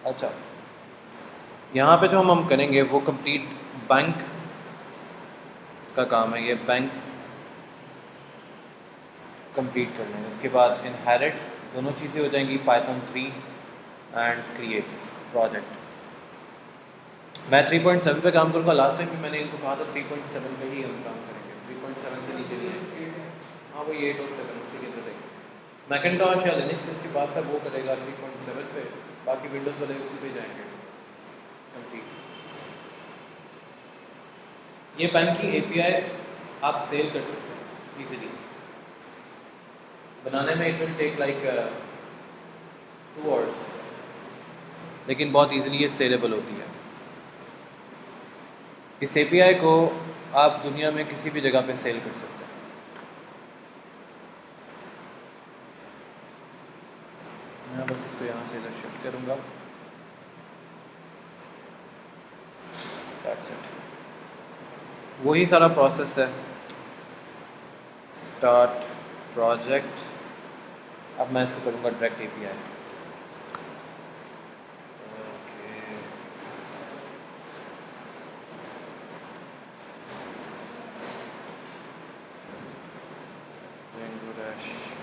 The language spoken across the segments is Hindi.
अच्छा, यहाँ पे जो हम करेंगे वो कंप्लीट बैंक का काम है। ये बैंक कंप्लीट कर लेंगे, उसके बाद इनहेरिट दोनों चीज़ें हो जाएंगी, पाइथन 3 एंड क्रिएट प्रोजेक्ट। मैं 3.7 पे काम करूँगा। लास्ट टाइम भी मैंने इनको कहा था 3.7 पे ही हम काम करेंगे, 3.7 से नीचे नहीं आएंगे। हाँ, वही 8 और 7 उसी के अंदर रहेंगे। मैकिन्टॉश या लिनक्स इसके पास है, वो करेगा 3.7 पे, बाकी विंडोज़ वाले उसी पे जाएंगे कंप्लीट। ये बैंक की API आप सेल कर सकते हैं इजीली। बनाने में it will take like 2 hours, लेकिन बहुत इजीली ये सेलेबल होती है। इस API को आप दुनिया में किसी भी जगह पे सेल कर सकते हैं। मैं बस इसको यहाँ से इधर शिफ्ट करूँगा। दैट्स इट, वही सारा प्रोसेस है। स्टार्ट प्रोजेक्ट, अब मैं इसको करूँगा direct API।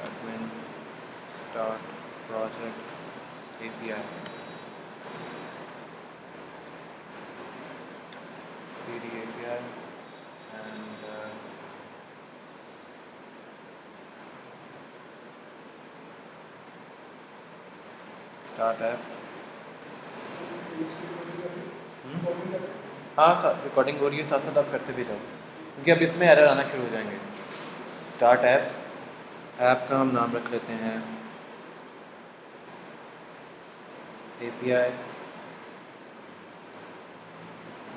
admin start project API cd API and start app। हाँ सर, रिकॉर्डिंग हो रही है, साथ साथ आप करते भी जाओ, क्योंकि अब इसमें एरर आना शुरू हो जाएंगे। स्टार्ट ऐप, ऐप का हम नाम रख लेते हैं API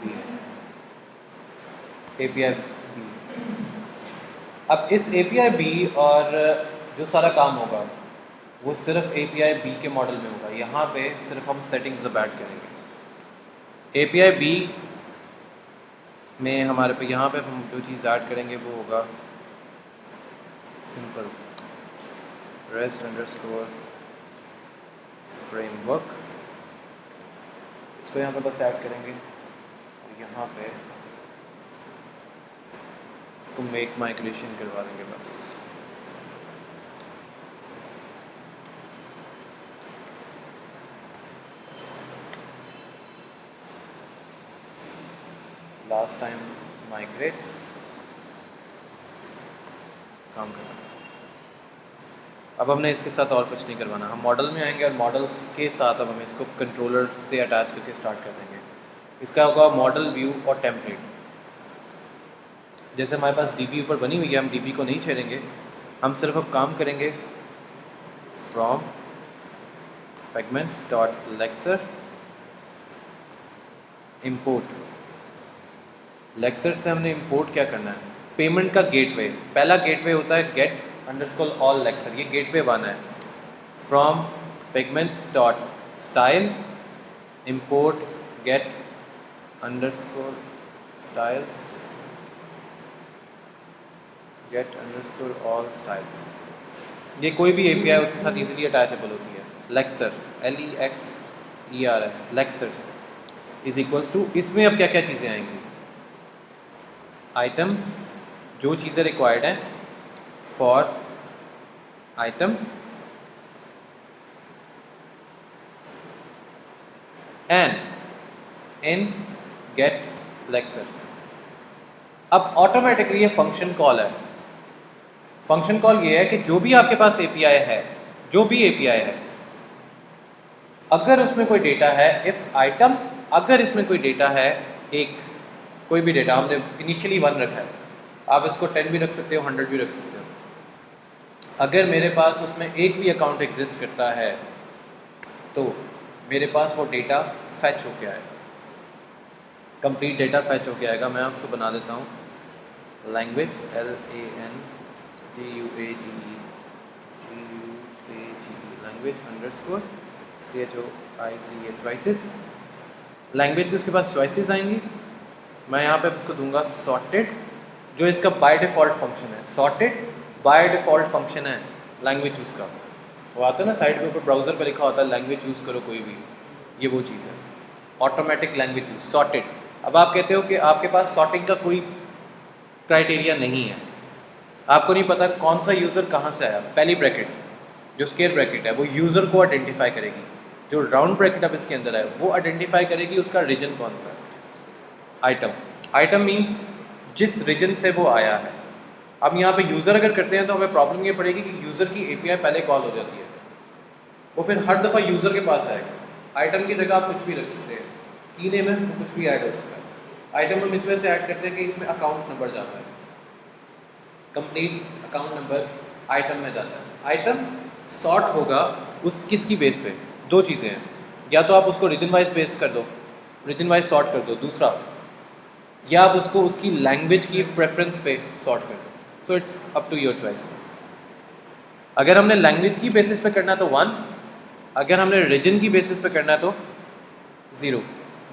B। API B। अब इस API B और जो सारा काम होगा वो सिर्फ API B के मॉडल में होगा। यहाँ पे सिर्फ हम सेटिंग्स अब ऐड करेंगे। API B में हमारे पे यहाँ पे हम जो चीज़ ऐड करेंगे वो होगा सिंपल REST_ फ्रेमवर्क। इसको यहाँ पे बस ऐड करेंगे और यहाँ पे इसको मेक माइग्रेशन करवा देंगे बस। लास्ट टाइम माइग्रेट काम करना। अब हमने इसके साथ और कुछ नहीं करवाना, हम मॉडल में आएंगे और मॉडल्स के साथ अब हम इसको कंट्रोलर से अटैच करके स्टार्ट कर देंगे। इसका होगा मॉडल, व्यू और टेम्पलेट। जैसे हमारे पास DB ऊपर बनी हुई है, हम DB को नहीं छेड़ेंगे, हम सिर्फ अब काम करेंगे फ्रॉम pegments.lexer इम्पोर्ट। लेक्सर से हमने इंपोर्ट क्या करना है, पेमेंट का गेटवे। पहला गेटवे होता है get_all लेक्सर, ये गेटवे 1 है। From pegments.style import get_all styles। ये कोई भी API है उसके साथ इजीली अटैचेबल होती है। लेक्सर LEXERS लेक्सर्स इज इक्वल्स टू, इसमें अब क्या क्या चीज़ें आएंगी, आइटम्स, जो चीज़ें रिक्वायर्ड हैं for item, and in get lexers. अब ऑटोमेटिकली ये फंक्शन कॉल है। फंक्शन कॉल ये है कि जो भी आपके पास API है, जो भी API है, अगर उसमें कोई डेटा है, इफ आइटम, अगर इसमें कोई डेटा है, एक कोई भी डेटा हमने इनिशियली 1 रखा है, आप इसको 10 भी रख सकते हो, 100 भी रख सकते हो। अगर मेरे पास उसमें एक भी अकाउंट एग्जिस्ट करता है तो मेरे पास वो डेटा फैच होके आएगा, कंप्लीट डेटा फैच होके आएगा। मैं उसको बना देता हूँ language LANGUAGE language _CHOICE choices. Language के उसके पास चॉइसेस आएंगी। मैं यहाँ पे इसको दूंगा सॉर्टेड, जो इसका बाय डिफ़ॉल्ट फंक्शन है। सॉर्टेड बाय डिफ़ॉल्ट फंक्शन है लैंग्वेज चूज़ का। वो आता है ना साइड पे ऊपर ब्राउज़र पे लिखा होता है लैंग्वेज चूज़ करो कोई भी, ये वो चीज़ है ऑटोमेटिक लैंग्वेज यूज सॉर्टेड। अब आप कहते हो कि आपके पास सॉर्टिंग का कोई क्राइटेरिया नहीं है, आपको नहीं पता कौन सा यूज़र कहाँ से आया। पहली ब्रैकेट जो स्क्वायर ब्रैकेट है वो यूज़र को आइडेंटिफाई करेगी, जो राउंड ब्रैकेट अब इसके अंदर है वो आइडेंटिफाई करेगी उसका रीजन कौन सा है। आइटम, आइटम मीन्स जिस रीजन से वो आया है। अब यहाँ पे यूज़र अगर करते हैं तो हमें प्रॉब्लम ये पड़ेगी कि यूज़र की एपीआई पहले कॉल हो जाती है, वो फिर हर दफ़ा यूज़र के पास आएगा। आइटम की जगह आप कुछ भी रख सकते हैं, की नेम है वो कुछ भी ऐड हो सकता है। आइटम हम इसमें से ऐड करते हैं कि इसमें अकाउंट नंबर जाता है, कंप्लीट अकाउंट नंबर आइटम में जाता है। आइटम सॉर्ट होगा उस किसकी बेस पे, दो चीज़ें हैं, या तो आप उसको रीजन वाइज बेस कर दो, रीजन वाइज सॉर्ट कर दो, दूसरा या आप उसको उसकी लैंग्वेज की प्रेफरेंस पे सॉर्ट कर दो। So it's up to your choice. अगर हमने लैंग्वेज की बेसिस पे करना है तो 1, अगर हमने रीजन की बेसिस पे करना है तो 0।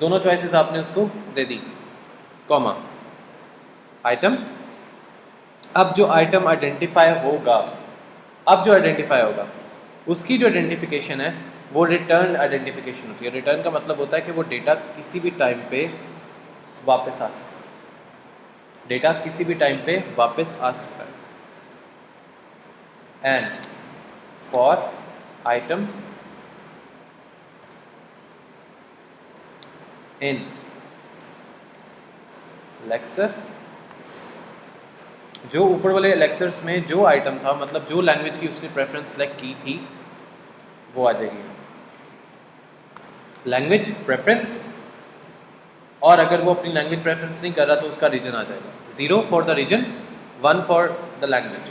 दोनों चॉइसेस आपने उसको दे दी, कॉमा आइटम। अब जो आइटम आइडेंटिफाई होगा, अब जो आइडेंटिफाई होगा उसकी जो आइडेंटिफिकेशन है वो रिटर्न आइडेंटिफिकेशन होती है। रिटर्न का मतलब होता है कि वो डेटा किसी भी टाइम पे वापस आ सकता है, डेटा किसी भी टाइम पे वापस आ सकता है। And for item in lecture, जो ऊपर वाले लेक्चर्स में जो आइटम था, मतलब जो लैंग्वेज की उसने प्रेफरेंस सेलेक्ट की थी वो आ जाएगी लैंग्वेज प्रेफरेंस। और अगर वो अपनी लैंग्वेज प्रेफरेंस नहीं कर रहा तो उसका रीजन आ जाएगा, 0 for the reason, 1 for the language.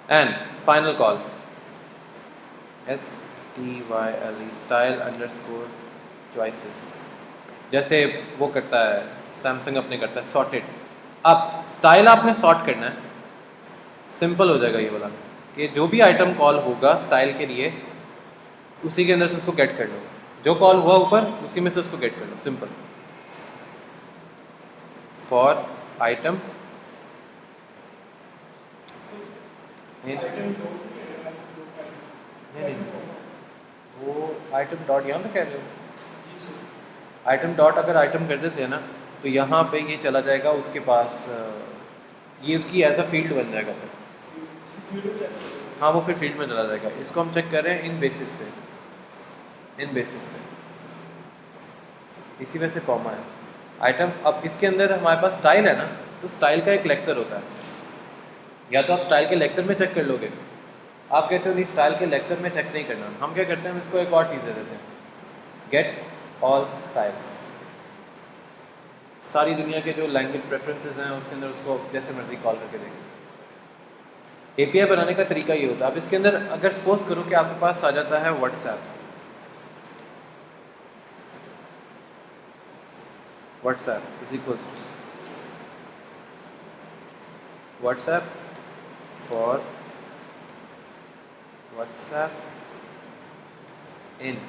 And final call STYLE style underscore choices, जैसे वो करता है सैमसंग अपने करता है सॉर्टेड। अब स्टाइल आपने सॉर्ट करना है, सिंपल हो जाएगा ये वाला कि जो भी आइटम कॉल होगा स्टाइल के लिए उसी के अंदर से उसको गेट कर लो, जो कॉल हुआ ऊपर उसी में से उसको गेट कर लो, सिंपल। फॉर आइटम नहीं, वो आइटम डॉट यहाँ पे कह रहे हो, आइटम डॉट अगर आइटम कर देते हैं ना तो यहाँ पे ये चला जाएगा उसके पास, ये उसकी एज अ फील्ड बन जाएगा फिर। हाँ वो फिर फील्ड में चला जाएगा। इसको हम चेक कर रहे हैं इन बेसिस पे, इन बेसिस पे, इसी वजह से कॉमा है आइटम। अब इसके अंदर हमारे पास स्टाइल है ना, तो स्टाइल का एक लेक्चर होता है, या तो आप स्टाइल के लेक्चर में चेक कर लोगे। आप कहते हो नहीं स्टाइल के लेक्चर में चेक नहीं करना, हम क्या करते हैं, हम इसको एक और चीज़ दे देते हैं, गेट ऑल स्टाइल्स। सारी दुनिया के जो लैंग्वेज प्रेफरेंसेस हैं उसके अंदर उसको जैसे मर्जी कॉल करके देखें। एपीआई बनाने का तरीका ये होता है। अब इसके अंदर अगर सपोज करो कि आपके पास आ जाता है WhatsApp, WhatsApp is equals to WhatsApp for WhatsApp in,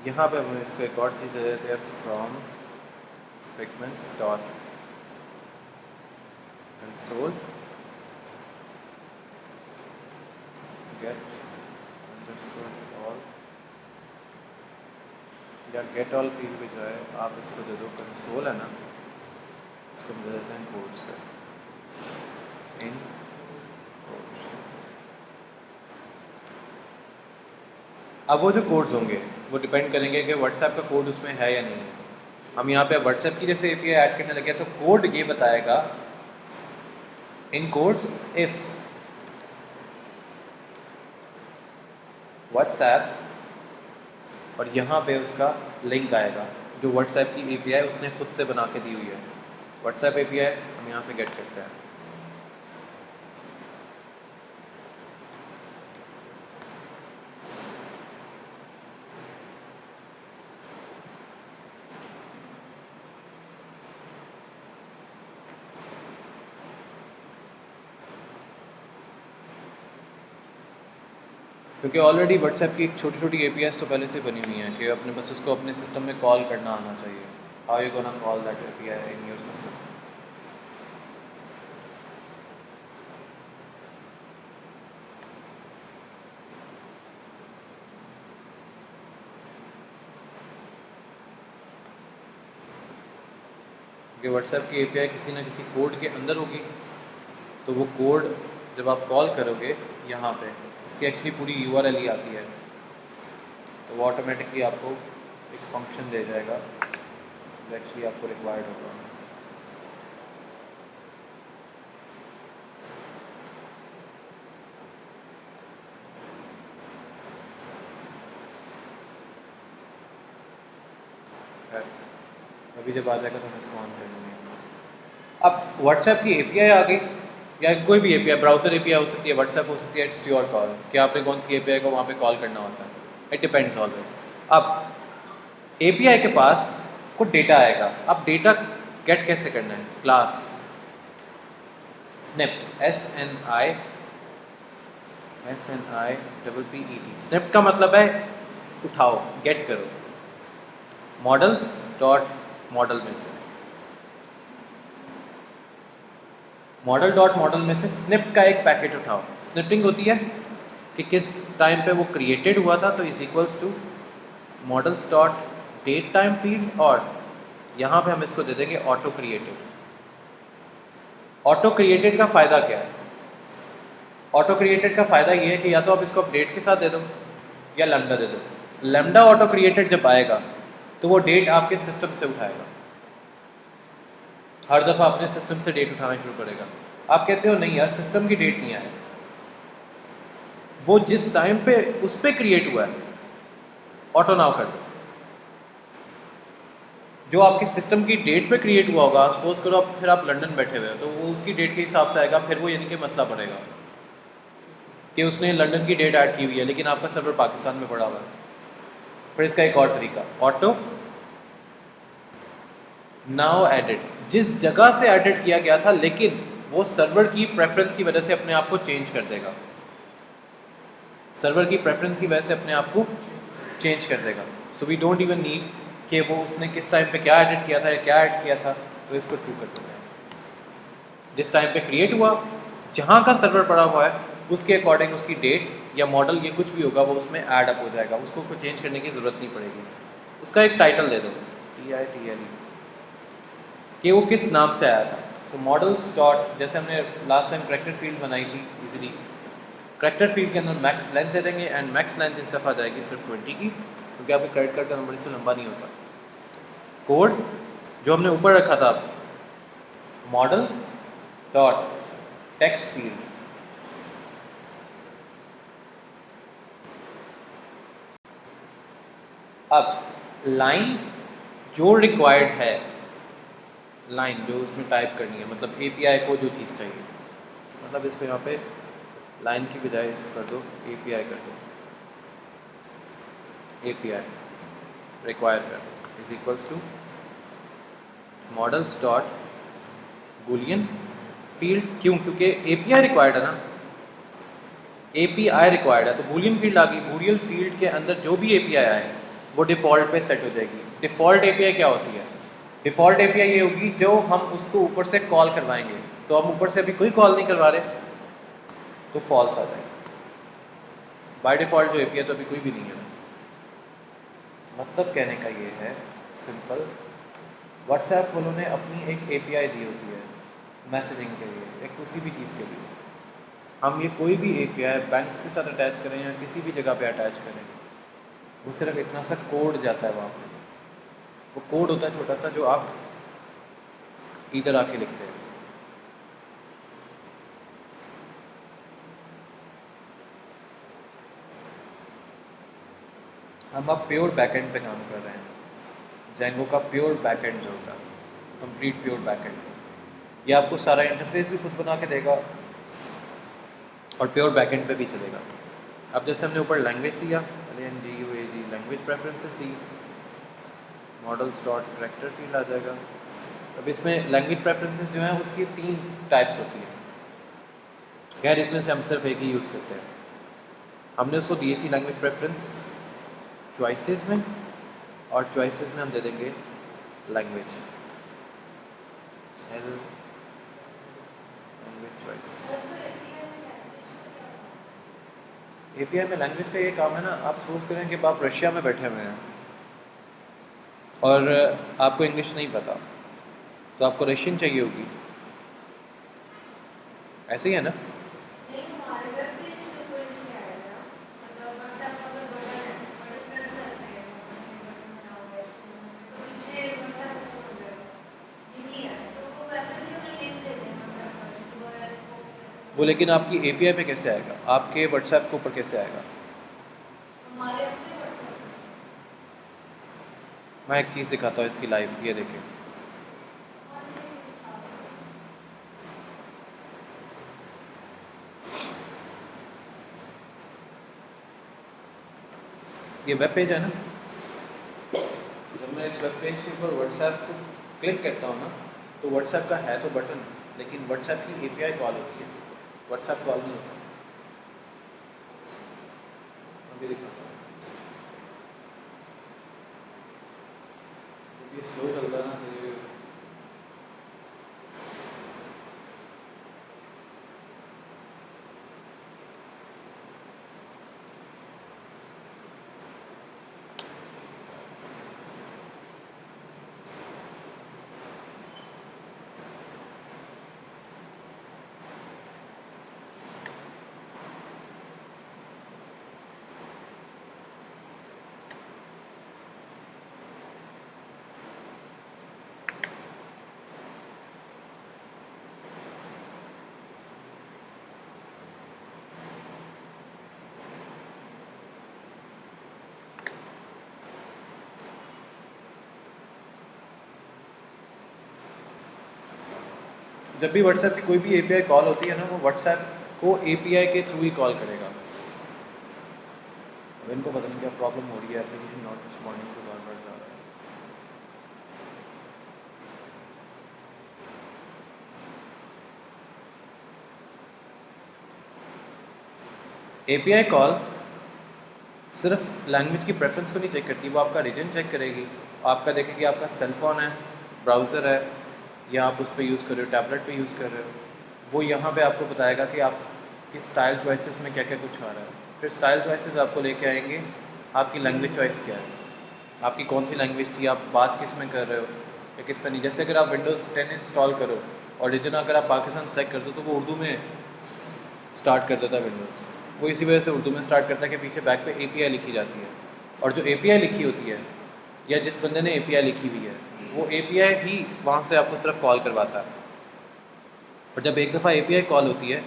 यहाँ पे हम इसको एक और चीज़ दे देते हैं, from pigments dot console get underscore all, या गेट ऑल की बजाय आप इसको दे दो कंसोल है ना, इसको हम दे देते हैं कोड्स पे, इन कोड्स। अब वो जो कोड्स होंगे वो डिपेंड करेंगे कि व्हाट्सएप का कोड उसमें है या नहीं है। हम यहाँ पे व्हाट्सएप की जैसे एपीआई ऐड करने लगे तो कोड ये बताएगा इन कोड्स इफ व्हाट्सएप, और यहाँ पे उसका लिंक आएगा जो व्हाट्सएप की एपीआई उसने खुद से बना के दी हुई है। व्हाट्सएप एपीआई हम यहाँ से गेट करते हैं, क्योंकि ऑलरेडी व्हाट्सएप की छोटी छोटी एपीआईस तो पहले से बनी हुई हैं कि अपने बस उसको अपने सिस्टम में कॉल करना आना चाहिए। How you gonna call that API in your system. क्योंकि व्हाट्सएप की API किसी ना किसी कोड के अंदर होगी, तो वो कोड जब आप कॉल करोगे यहाँ पे, इसकी एक्चुअली पूरी URL ही आती है, तो वो ऑटोमेटिकली आपको एक फंक्शन दे जाएगा जो एक्चुअली आपको रिक्वायर्ड होगा। अभी जब आ जाएगा तो मैं इसको ऑन कर दूँगा यहाँ से। अब व्हाट्सएप की API आ गई, या कोई भी API, ब्राउज़र API हो सकती है, व्हाट्सएप हो सकती है, इट्स योर कॉल कि आपने कौन सी API को वहाँ पे कॉल करना होता है, इट डिपेंड्स ऑलवेज। अब API के पास कुछ डेटा आएगा, अब डेटा गेट कैसे करना है, क्लास स्निप्ट, SNIPPET, स्निप्ट का मतलब है उठाओ, गेट करो, मॉडल्स डॉट मॉडल में से, मॉडल डॉट मॉडल में से स्निप्ट का एक पैकेट उठाओ। स्निपिंग होती है कि किस टाइम पे वो क्रिएटेड हुआ था, तो is equals to models dot date time field, और यहाँ पे हम इसको दे देंगे ऑटो क्रिएटेड। ऑटो क्रिएटेड का फ़ायदा क्या है? ऑटो क्रिएटेड का फ़ायदा ये है कि या तो आप इसको अपडेट के साथ दे दो या लैम्डा दे दो। लैम्डा ऑटो क्रिएटेड जब आएगा तो वो डेट आपके सिस्टम से उठाएगा, हर दफ़ा अपने सिस्टम से डेट उठाना शुरू करेगा। आप कहते हो नहीं यार सिस्टम की डेट नहीं आए, वो जिस टाइम पे उस पर क्रिएट हुआ है ऑटो नाउ कर दो। जो आपके सिस्टम की डेट पे क्रिएट हुआ होगा, सपोज करो आप फिर आप लंदन बैठे हुए हो, तो वो उसकी डेट के हिसाब से आएगा, फिर वो यानी कि मसला पड़ेगा कि उसने लंदन की डेट ऐड की हुई है लेकिन आपका सर्वर पाकिस्तान में पड़ा हुआ है। फिर इसका एक और तरीका, ऑटो नाउ एडिट, जिस जगह से एडिट किया गया था लेकिन वो सर्वर की प्रेफरेंस की वजह से अपने आप को चेंज कर देगा, सर्वर की प्रेफरेंस की वजह से अपने आप को चेंज कर देगा। So we don't even need कि वो उसने किस टाइम पे क्या एडिट किया था या क्या ऐड किया था, तो इसको ट्रू कर देते हैं। जिस टाइम पे क्रिएट हुआ, जहाँ का सर्वर पड़ा हुआ है उसके अकॉर्डिंग उसकी डेट या मॉडल ये कुछ भी होगा वो उसमें ऐड अप हो जाएगा, उसको कोई चेंज करने की ज़रूरत नहीं पड़ेगी। उसका एक टाइटल दे दो TITLE कि वो किस नाम से आया था। सो मॉडल्स डॉट, जैसे हमने लास्ट टाइम करैक्टर फील्ड बनाई थी इजीली, करैक्टर फील्ड के अंदर मैक्स लेंथ दे देंगे, एंड मैक्स लेंथ इस दफ़ा जाएगी सिर्फ 20 की, क्योंकि आपके क्रेडिट कार्ड का नंबर इससे लंबा नहीं होता। कोड जो हमने ऊपर रखा था, मॉडल डॉट टेक्स्ट फील्ड, अब लाइन जो रिक्वायर्ड है, लाइन जो उसमें टाइप करनी है, मतलब API को जो चीज़ चाहिए, मतलब इसको यहाँ पे लाइन की बजाय इसको कर दो API कर दो, API रिक्वायर कर is equals to models dot boolean field. क्यों? क्योंकि API रिक्वायर्ड है ना, API रिक्वायर्ड है, तो बूलियन फील्ड आ गई। बूलियन फील्ड के अंदर जो भी API आए वो डिफ़ॉल्ट पे सेट हो जाएगी। डिफ़ॉल्ट API क्या होती है? डिफ़ॉल्ट API ये होगी जो हम उसको ऊपर से कॉल करवाएंगे, तो हम ऊपर से अभी कोई कॉल नहीं करवा रहे तो फॉल्स आ जाएगा। बाय डिफ़ॉल्ट जो API तो अभी कोई भी नहीं है। मतलब कहने का ये है सिंपल, व्हाट्सएप वालों ने अपनी एक API दी होती है मैसेजिंग के लिए या किसी भी चीज़ के लिए। हम ये कोई भी API बैंक्स के साथ अटैच करें या किसी भी जगह पे अटैच करें, वो सिर्फ इतना सा कोड जाता है वहाँ पे। वो कोड होता है छोटा सा जो आप इधर आके लिखते हैं। हम अब प्योर बैकएंड पे काम कर रहे हैं। जेंगो का प्योर बैकएंड जो होता है, कंप्लीट प्योर बैकएंड, ये आपको सारा इंटरफेस भी खुद बना के देगा और प्योर बैकएंड पे भी चलेगा। अब जैसे हमने ऊपर लैंग्वेज दिया, LNGUAG लैंग्वेज प्रेफरेंसेस दी, मॉडल्स डॉट करैक्टर फील्ड आ जाएगा। अब इसमें लैंग्वेज प्रेफरेंसेस जो हैं उसकी 3 टाइप्स होती हैं। खैर इसमें से हम सिर्फ एक ही यूज़ करते हैं। हमने उसको दी थी लैंग्वेज प्रेफरेंस चॉइसेस में, और चॉइसेस में हम दे देंगे लैंग्वेज चॉइस। API में लैंग्वेज का ये काम है ना, आप सपोज करें कि आप रशिया में बैठे हुए हैं और आपको इंग्लिश नहीं पता, तो आपको रशियन चाहिए होगी, ऐसे ही है ना? वो लेकिन आपकी API पे कैसे आएगा, आपके व्हाट्सएप के ऊपर कैसे आएगा? मैं एक चीज़ दिखाता हूँ इसकी लाइव, ये देखें। ये वेब पेज है ना, जब मैं इस वेब पेज के ऊपर व्हाट्सएप को क्लिक करता हूँ ना, तो व्हाट्सएप का है तो बटन, लेकिन व्हाट्सएप की API कॉल होती है, व्हाट्सएप कॉल नहीं होता। अभी दिखाता हूँ, ये स्लो चल रहा है ना, तो ये जब भी व्हाट्सएप की कोई भी API कॉल होती है ना, वो व्हाट्सएप को API के थ्रू ही कॉल करेगा। अब इनको पता नहीं क्या प्रॉब्लम हो रही है, एप्लीकेशन नॉट रिस्पॉन्डिंग टू बार-बार जा रहा है। API कॉल सिर्फ लैंग्वेज की प्रेफरेंस को नहीं चेक करती, वो आपका रीजन चेक करेगी, आपका देखेगी आपका सेलफोन है, ब्राउज़र है, या आप उस पर यूज़ कर रहे हो, टैबलेट पे यूज़ कर रहे हो, वो यहाँ पे आपको बताएगा कि आप किस स्टाइल चॉइसेस में क्या क्या कुछ आ रहा है। फिर स्टाइल चॉइसेस आपको लेके आएंगे, आपकी लैंग्वेज चॉइस क्या है, आपकी कौन सी लैंग्वेज थी, आप बात किस में कर रहे हो या किस पर नहीं। जैसे अगर आप विंडोज़ 10 इंस्टॉल करो और रीजन अगर आप पाकिस्तान सेलेक्ट कर दो, तो वो उर्दू में स्टार्ट कर देता है विंडोज़, वो इसी वजह से उर्दू में स्टार्ट करता है कि पीछे बैक पे API लिखी जाती है, और जो API लिखी होती है या जिस बंदे ने API लिखी हुई है, वो API ही वहाँ से आपको सिर्फ कॉल करवाता है। और जब एक दफ़ा API कॉल होती है,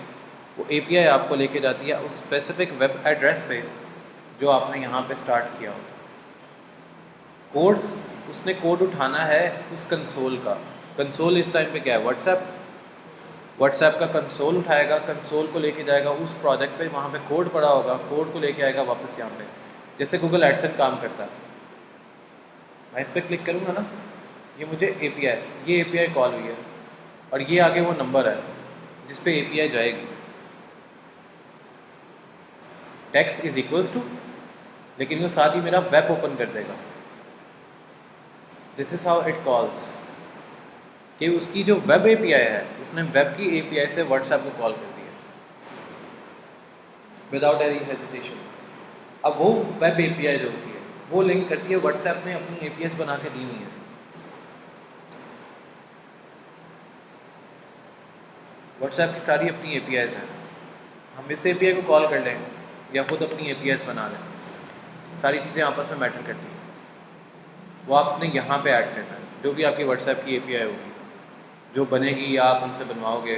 वो API आपको लेके जाती है उस स्पेसिफिक वेब एड्रेस पे जो आपने यहाँ पे स्टार्ट किया होता है। कोड्स, उसने कोड उठाना है उस कंसोल का। कंसोल इस टाइम पे क्या है, व्हाट्सएप का कंसोल उठाएगा, कंसोल को लेके जाएगा उस प्रोजेक्ट पे, वहाँ पे कोड पड़ा होगा, कोड को लेके आएगा वापस यहाँ पे, जैसे गूगल एडसेंस काम करता है। मैं इस पर क्लिक करूँगा ना, ये मुझे ये API कॉल हुई है, और ये आगे वो नंबर है जिस पे API जाएगी। टेक्स्ट इज इक्वल्स टू, लेकिन वो साथ ही मेरा वेब ओपन कर देगा। This is how it calls, कि उसकी जो वेब API है, उसने वेब की API से व्हाट्सएप को कॉल कर दिया विदाउट एनी हेजिटेशन। अब वो वेब API जो होती है, वो लिंक करती है, व्हाट्सएप ने अपनी APIs बना के दी हुई है। व्हाट्सएप की सारी अपनी APIs हैं, हम इस API को कॉल कर लें या खुद अपनी APIs बना लें, सारी चीज़ें आपस में मैटर करती हैं। वो आपने यहाँ पे ऐड करना है, जो भी आपकी व्हाट्सएप की API होगी, जो बनेगी या आप उनसे बनवाओगे,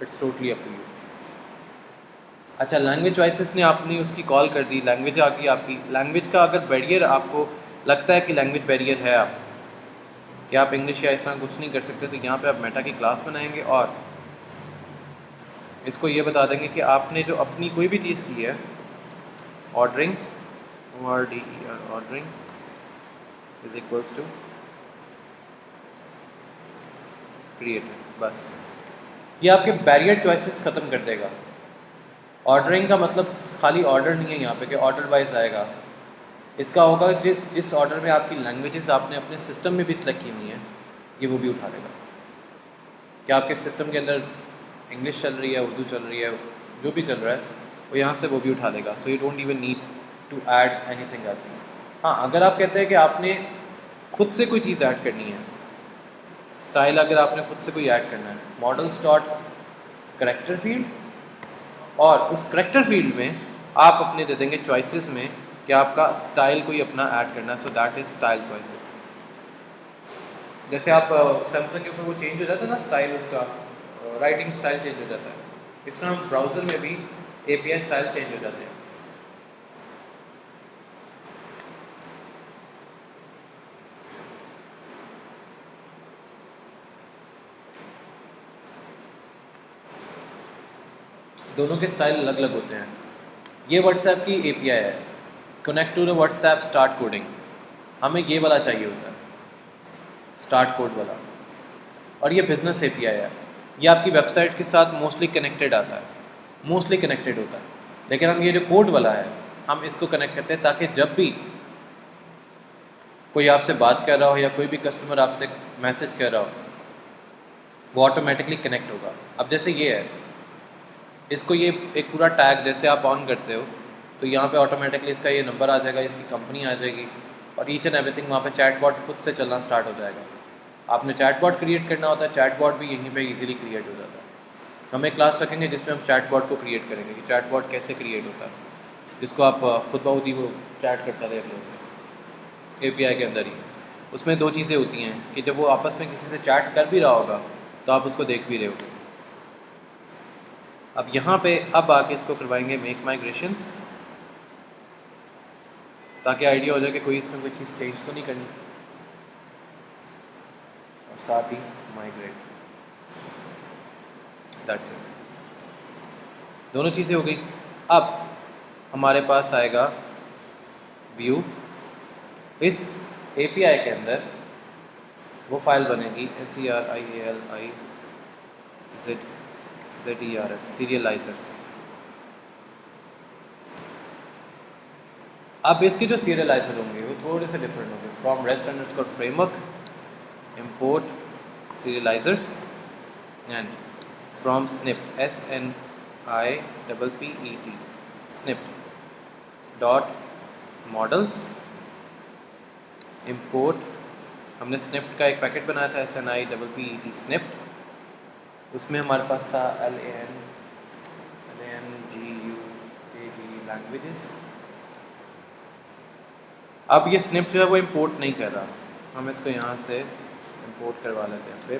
it's totally up to you. अच्छा, लैंग्वेज चॉइसेस ने आपने उसकी कॉल कर दी, लैंग्वेज आ गई आपकी। लैंग्वेज का अगर बैरियर आपको लगता है कि लैंग्वेज बैरियर है आप कि आप इंग्लिश या इस तरह कुछ नहीं कर सकते, तो यहाँ पे आप मेटा की क्लास बनाएंगे और इसको ये बता देंगे कि आपने जो अपनी कोई भी चीज़ की है, ordering, ordering is equals to created, बस ये आपके बैरियर चॉइसेस ख़त्म कर देगा। ऑर्डरिंग का मतलब खाली ऑर्डर नहीं है यहाँ पे कि ऑर्डर वाइज आएगा, इसका होगा जिस ऑर्डर में आपकी लैंग्वेजेस आपने अपने सिस्टम में भी सिलेक्ट की हुई हैं, ये वो भी उठा लेगा। कि आपके सिस्टम के अंदर इंग्लिश चल रही है, उर्दू चल रही है, जो भी चल रहा है वो यहाँ से वो भी उठा लेगा। So you don't even need to add anything else. हाँ, अगर आप कहते हैं कि आपने खुद से कोई चीज़ ऐड करनी है, स्टाइल अगर आपने खुद से कोई ऐड करना है, मॉडल्स डॉट करेक्टर फील्ड, और उस करेक्टर फील्ड में आप अपने दे देंगे चॉइसेस में कि आपका स्टाइल कोई अपना ऐड करना है, so that is style choices. जैसे आप सैमसंग के ऊपर वो चेंज हो जाता है ना स्टाइल, उसका राइटिंग स्टाइल चेंज हो जाता है, इस तरह हम ब्राउज़र में भी API स्टाइल चेंज हो जाते हैं। दोनों के स्टाइल अलग अलग होते हैं। ये व्हाट्सएप की API है, connect to the WhatsApp start coding, हमें ये वाला चाहिए होता है, स्टार्ट कोड वाला। और ये बिजनेस API है, ये आपकी वेबसाइट के साथ मोस्टली कनेक्टेड आता है, मोस्टली कनेक्टेड होता है। लेकिन हम ये जो कोड वाला है, हम इसको कनेक्ट करते हैं ताकि जब भी कोई आपसे बात कर रहा हो या कोई भी कस्टमर आपसे मैसेज कर रहा हो, वो ऑटोमेटिकली कनेक्ट होगा। अब जैसे ये है, इसको ये एक पूरा टैग जैसे आप ऑन करते हो तो यहाँ पे ऑटोमेटिकली इसका ये नंबर आ जाएगा, इसकी कंपनी आ जाएगी, और ईच एंड एवरीथिंग वहाँ पे चैटबॉट खुद से चलना स्टार्ट हो जाएगा। आपने चैटबॉट क्रिएट करना होता है, चैटबॉट भी यहीं पे इजीली क्रिएट हो जाता है। हम एक क्लास रखेंगे जिसमें हम चैटबॉट को क्रिएट करेंगे कि चैटबॉट कैसे क्रिएट होता है, जिसको आप खुद ब खुद ही वो चैट करता रहे अपने उसमें API के अंदर ही। उसमें दो चीज़ें होती हैं कि जब वो आपस में किसी से चैट कर भी रहा होगा तो आप उसको देख भी रहे होगे। अब यहाँ पे अब आके इसको करवाएंगे मेक माइग्रेशंस, ताकि आइडिया हो जाए कि कोई इसमें कोई चीज़ चेंज तो नहीं करनी, और साथ ही माइग्रेट, दैट्स इट। दोनों चीज़ें हो गई। अब हमारे पास आएगा व्यू, इस API के अंदर वो फाइल बनेगी SERIALIZERS सीरियलाइजर्स। अब इसके जो सीरियलाइजर होंगे वो थोड़े से डिफरेंट होंगे। From rest underscore framework import serializers and from snippet SNIPPET snippet dot models import, हमने स्निप्ट का एक पैकेट बनाया था SNIPPET स्निप्ट, उसमें हमारे पास था LANGUAG लैंग्वेजेस। अब ये स्निप्ट जो है वो इंपोर्ट नहीं कर रहा, हम इसको यहाँ से इंपोर्ट करवा लेते हैं। फिर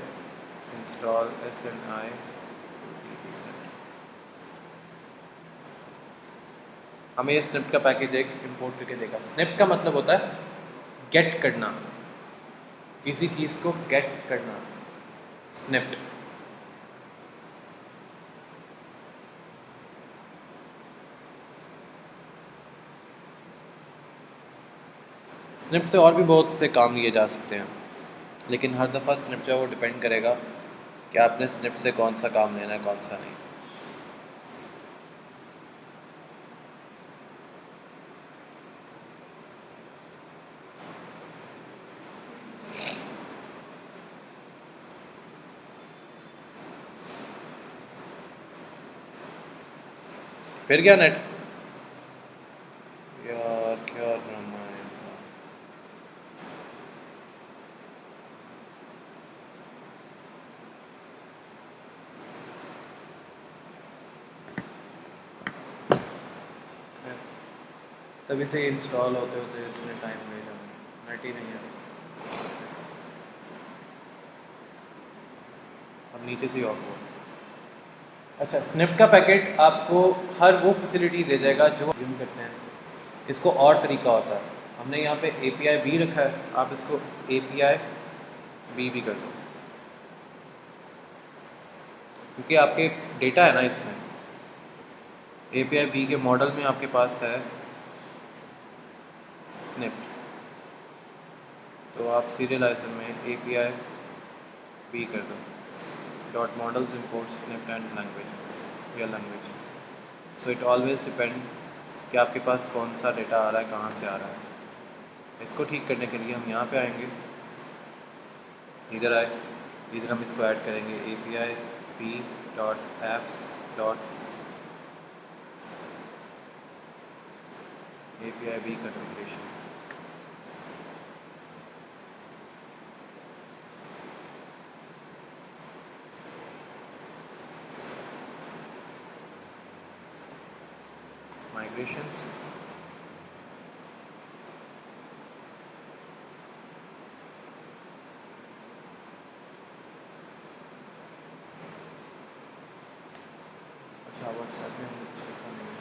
इंस्टॉल SNIPPET स्निप्ट, हमें ये स्निप्ट का पैकेज एक इंपोर्ट करके देगा। स्निप्ट का मतलब होता है गेट करना, किसी चीज़ को गेट करना, स्निप्ट। स्निप्ट से और भी बहुत से काम लिए जा सकते हैं, लेकिन हर दफ़ा स्निप्ट जो है वो डिपेंड करेगा कि आपने स्निप्ट से कौन सा काम लेना है, कौन सा नहीं। फिर क्या नेट यार, क्या ड्रामा है इनका। तभी से इंस्टॉल होते होते इसने टाइम ले लिया, नेट ही नहीं है। अब नीचे से ही ऑफ हुआ। अच्छा, स्निप्ट का पैकेट आपको हर वो फैसिलिटी दे जाएगा जो यूज़ करते हैं। इसको और तरीका होता है, हमने यहाँ पे API B रखा है, आप इसको API B भी कर दो, क्योंकि आपके डेटा है ना इसमें। API B के मॉडल में आपके पास है स्निप्ट, तो आप सीरियलाइजर में API B कर दो, dot models import snippet and languages या language. So it always depend कि आपके पास कौन सा डेटा आ रहा है, कहाँ से आ रहा है। इसको ठीक करने के लिए हम यहाँ पे आएंगे, इधर आए, इधर हम इसको ऐड करेंगे API B dot apps dot API B configuration. Migrations, अच्छा व्हाट्सएप में हमने कुछ लिखा नहीं है,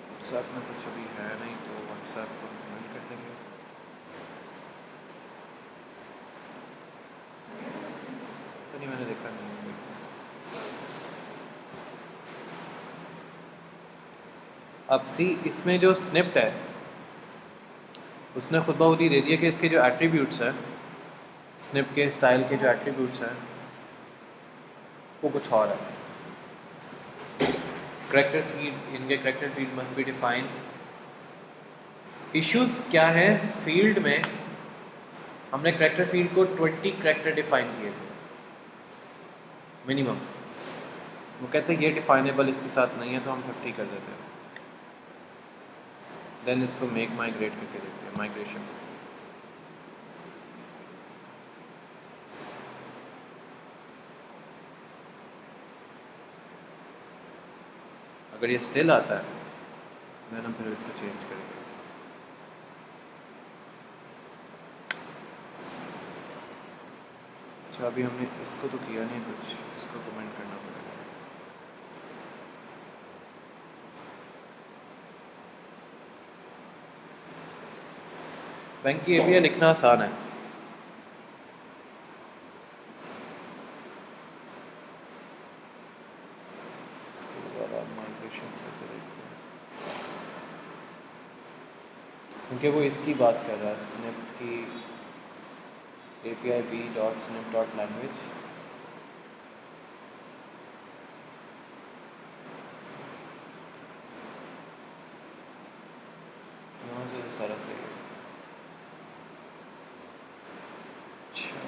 व्हाट्सएप में कुछ अभी है नहीं तो व्हाट्सएप को कमेंट कर देंगे। तो नहीं मैंने देखा नहीं है। अब सी इसमें जो स्निप्ट है उसने खुद बहुत ही दे दिया कि इसके जो एट्रीब्यूट्स हैं, स्निप के स्टाइल के जो एट्रीब्यूट्स हैं वो कुछ और है। करेक्टर फील्ड, इनके character field must be defined. Issues क्या है फील्ड में, हमने करेक्टर फील्ड को 20 करेक्टर डिफाइन किए थे मिनिमम। वो कहते हैं ये डिफाइनेबल इसके साथ नहीं है तो हम 50 कर देते हैं। देन इसको मेक माइग्रेट करके देखते हैं, माइग्रेशन। अगर ये स्टिल आता है देन हम फिर इसको चेंज करेंगे। अच्छा अभी हमने इसको तो किया नहीं कुछ, इसको कमेंट करना पड़ेगा। बैंक की एपीआई लिखना आसान है, क्योंकि वो इसकी बात कर रहा है, स्निप की API b.snip.language। यहाँ से तो सारा सही है। अच्छा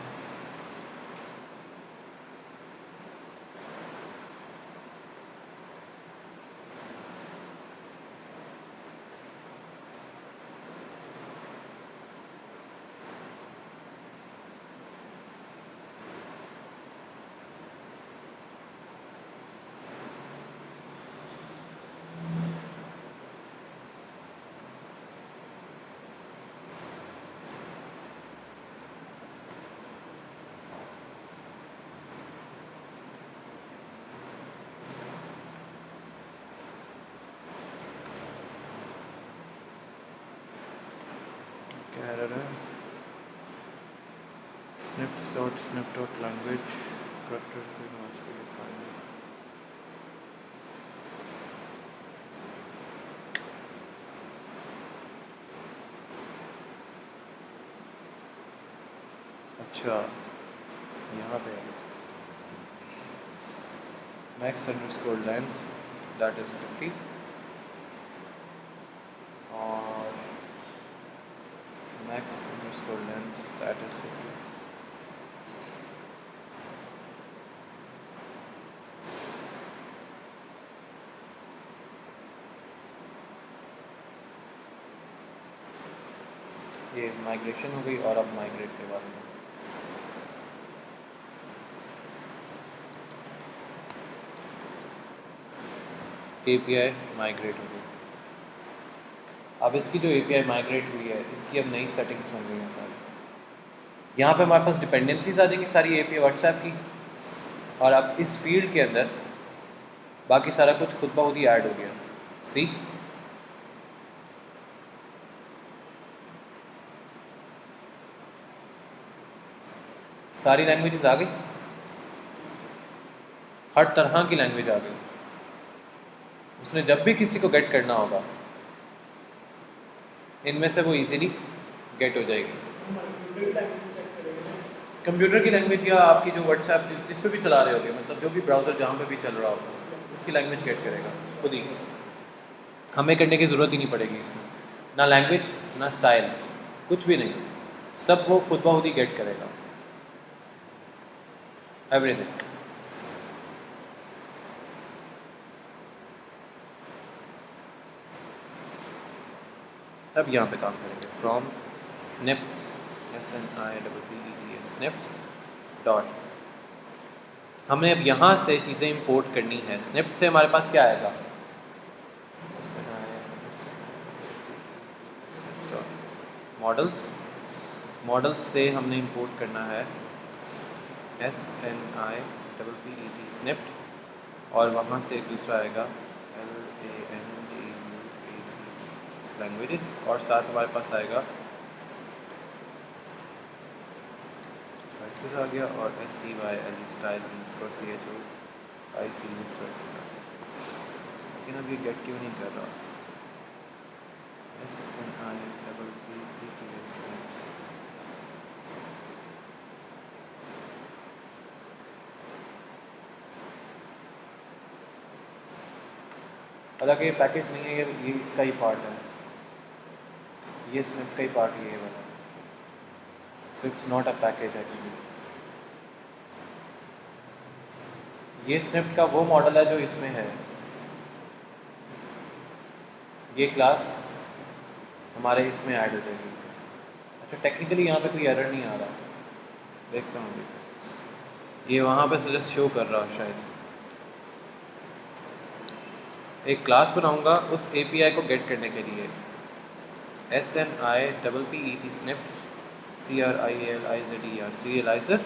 क्या एरर है? snips.snip.language character field must be defined। अच्छा यहाँ पे max underscore length that is 50 और max underscore length that is 50। ये माइग्रेशन हो गई और अब माइग्रेट करवा देंगे। API माइग्रेट हो गई। अब इसकी जो API माइग्रेट हुई है इसकी अब नई सेटिंग्स बन गई हैं सारी। यहाँ पे हमारे पास डिपेंडेंसीज आ जाएंगी सारी API व्हाट्सएप की, और अब इस फील्ड के अंदर बाकी सारा कुछ खुद ब खुद ही ऐड हो गया। सी सारी लैंग्वेजेस आ गई, हर तरह की लैंग्वेज आ गई। उसने जब भी किसी को गेट करना होगा इनमें से वो इजीली गेट हो जाएगी। कंप्यूटर की लैंग्वेज या आपकी जो व्हाट्सएप जिस पे भी चला रहे होगे, मतलब जो भी ब्राउज़र जहाँ पे भी चल रहा होगा उसकी लैंग्वेज गेट करेगा खुद ही। हमें करने की ज़रूरत ही नहीं पड़ेगी इसमें, ना लैंग्वेज ना स्टाइल, कुछ भी नहीं, सब वो खुद ब खुद ही गेट करेगा एवरीथिंग। अब यहाँ पे काम करेंगे from snips SNIPPED snips dot हमने अब यहाँ से चीज़ें इंपोर्ट करनी है। स्निप्ट से हमारे पास क्या आएगा, मॉडल्स से हमने इंपोर्ट करना है SNIPPET स्निप्ट, और वहाँ से एक दूसरा आएगा LANGUAGE लैंग्वेजेस, और साथ हमारे पास आएगा ट्राइसेस आ गया, और STYLE स्टाइल _CHO ICS ट्राइसेस आ गया। लेकिन अब ये गेट क्यों नहीं कर रहा, SNIPPET स्निप्ट। हालांकि ये पैकेज नहीं है, ये इसका ही पार्ट है, ये स्निप्ट का ही पार्ट ये वाला, so it's not a package actually. ये स्निप्ट का वो मॉडल है जो इसमें है, ये क्लास हमारे इसमें ऐड हो जाएगी। अच्छा, टेक्निकली यहाँ पे कोई एरर नहीं आ रहा, देखता हूँ अभी, ये वहाँ पे सजेस्ट शो कर रहा शायद। एक क्लास बनाऊँगा उस API को गेट करने के लिए, SNIPPET स्निप्ट CRILIZER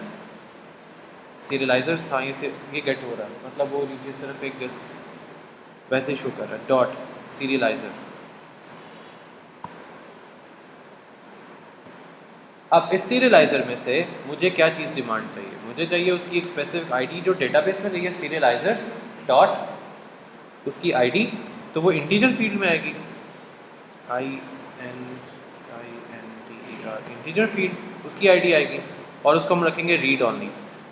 सीरियलाइजर्स। हाँ, ये गेट हो रहा है, मतलब वो नीचे सिर्फ एक जस्ट वैसे ही शो कर रहा है, डॉट सीरियलाइजर। अब इस सीरियलाइजर में से मुझे क्या चीज़ डिमांड चाहिए, मुझे चाहिए उसकी एक स्पेसिफिक आईडी जो डेटाबेस में रही है, सीरियलाइजर्स डॉट उसकी आईडी, तो वो इंटीजर फील्ड में आएगी, INTER इंटीजर फील्ड उसकी आईडी आएगी, और उसको हम रखेंगे रीड ऑनली।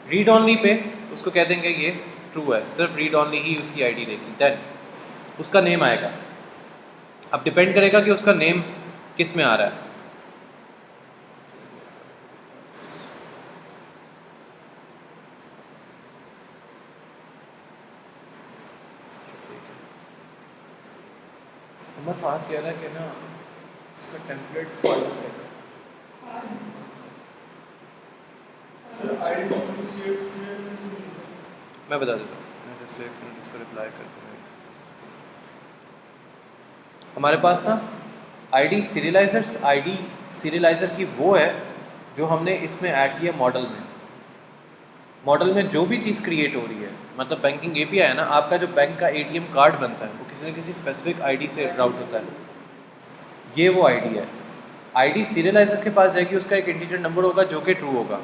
रीड ऑनली पे उसको कह देंगे ये ट्रू है, सिर्फ रीड ऑनली ही उसकी आईडी लेगी। देन उसका नेम आएगा, अब डिपेंड करेगा कि उसका नेम किस में आ रहा है। उमर फाहद कह रहा है कि ना उसका टेम्पलेट्स फाइल है। मैं बता देता हूँ, मैं इसको रिप्लाई कर दूँगा। हमारे पास ना आईडी सीरियलाइज़र की वो है जो हमने इसमें ऐड किया मॉडल में। मॉडल में जो भी चीज़ क्रिएट हो रही है, मतलब बैंकिंग API है ना, आपका जो बैंक का ATM कार्ड बनता है वो किसी न किसी स्पेसिफिक आईडी से राउट होता है, ये वो आईडी है। आईडी सीरियलाइजर के पास जाएगी, उसका एक इंटीजर नंबर होगा जो कि ट्रू होगा,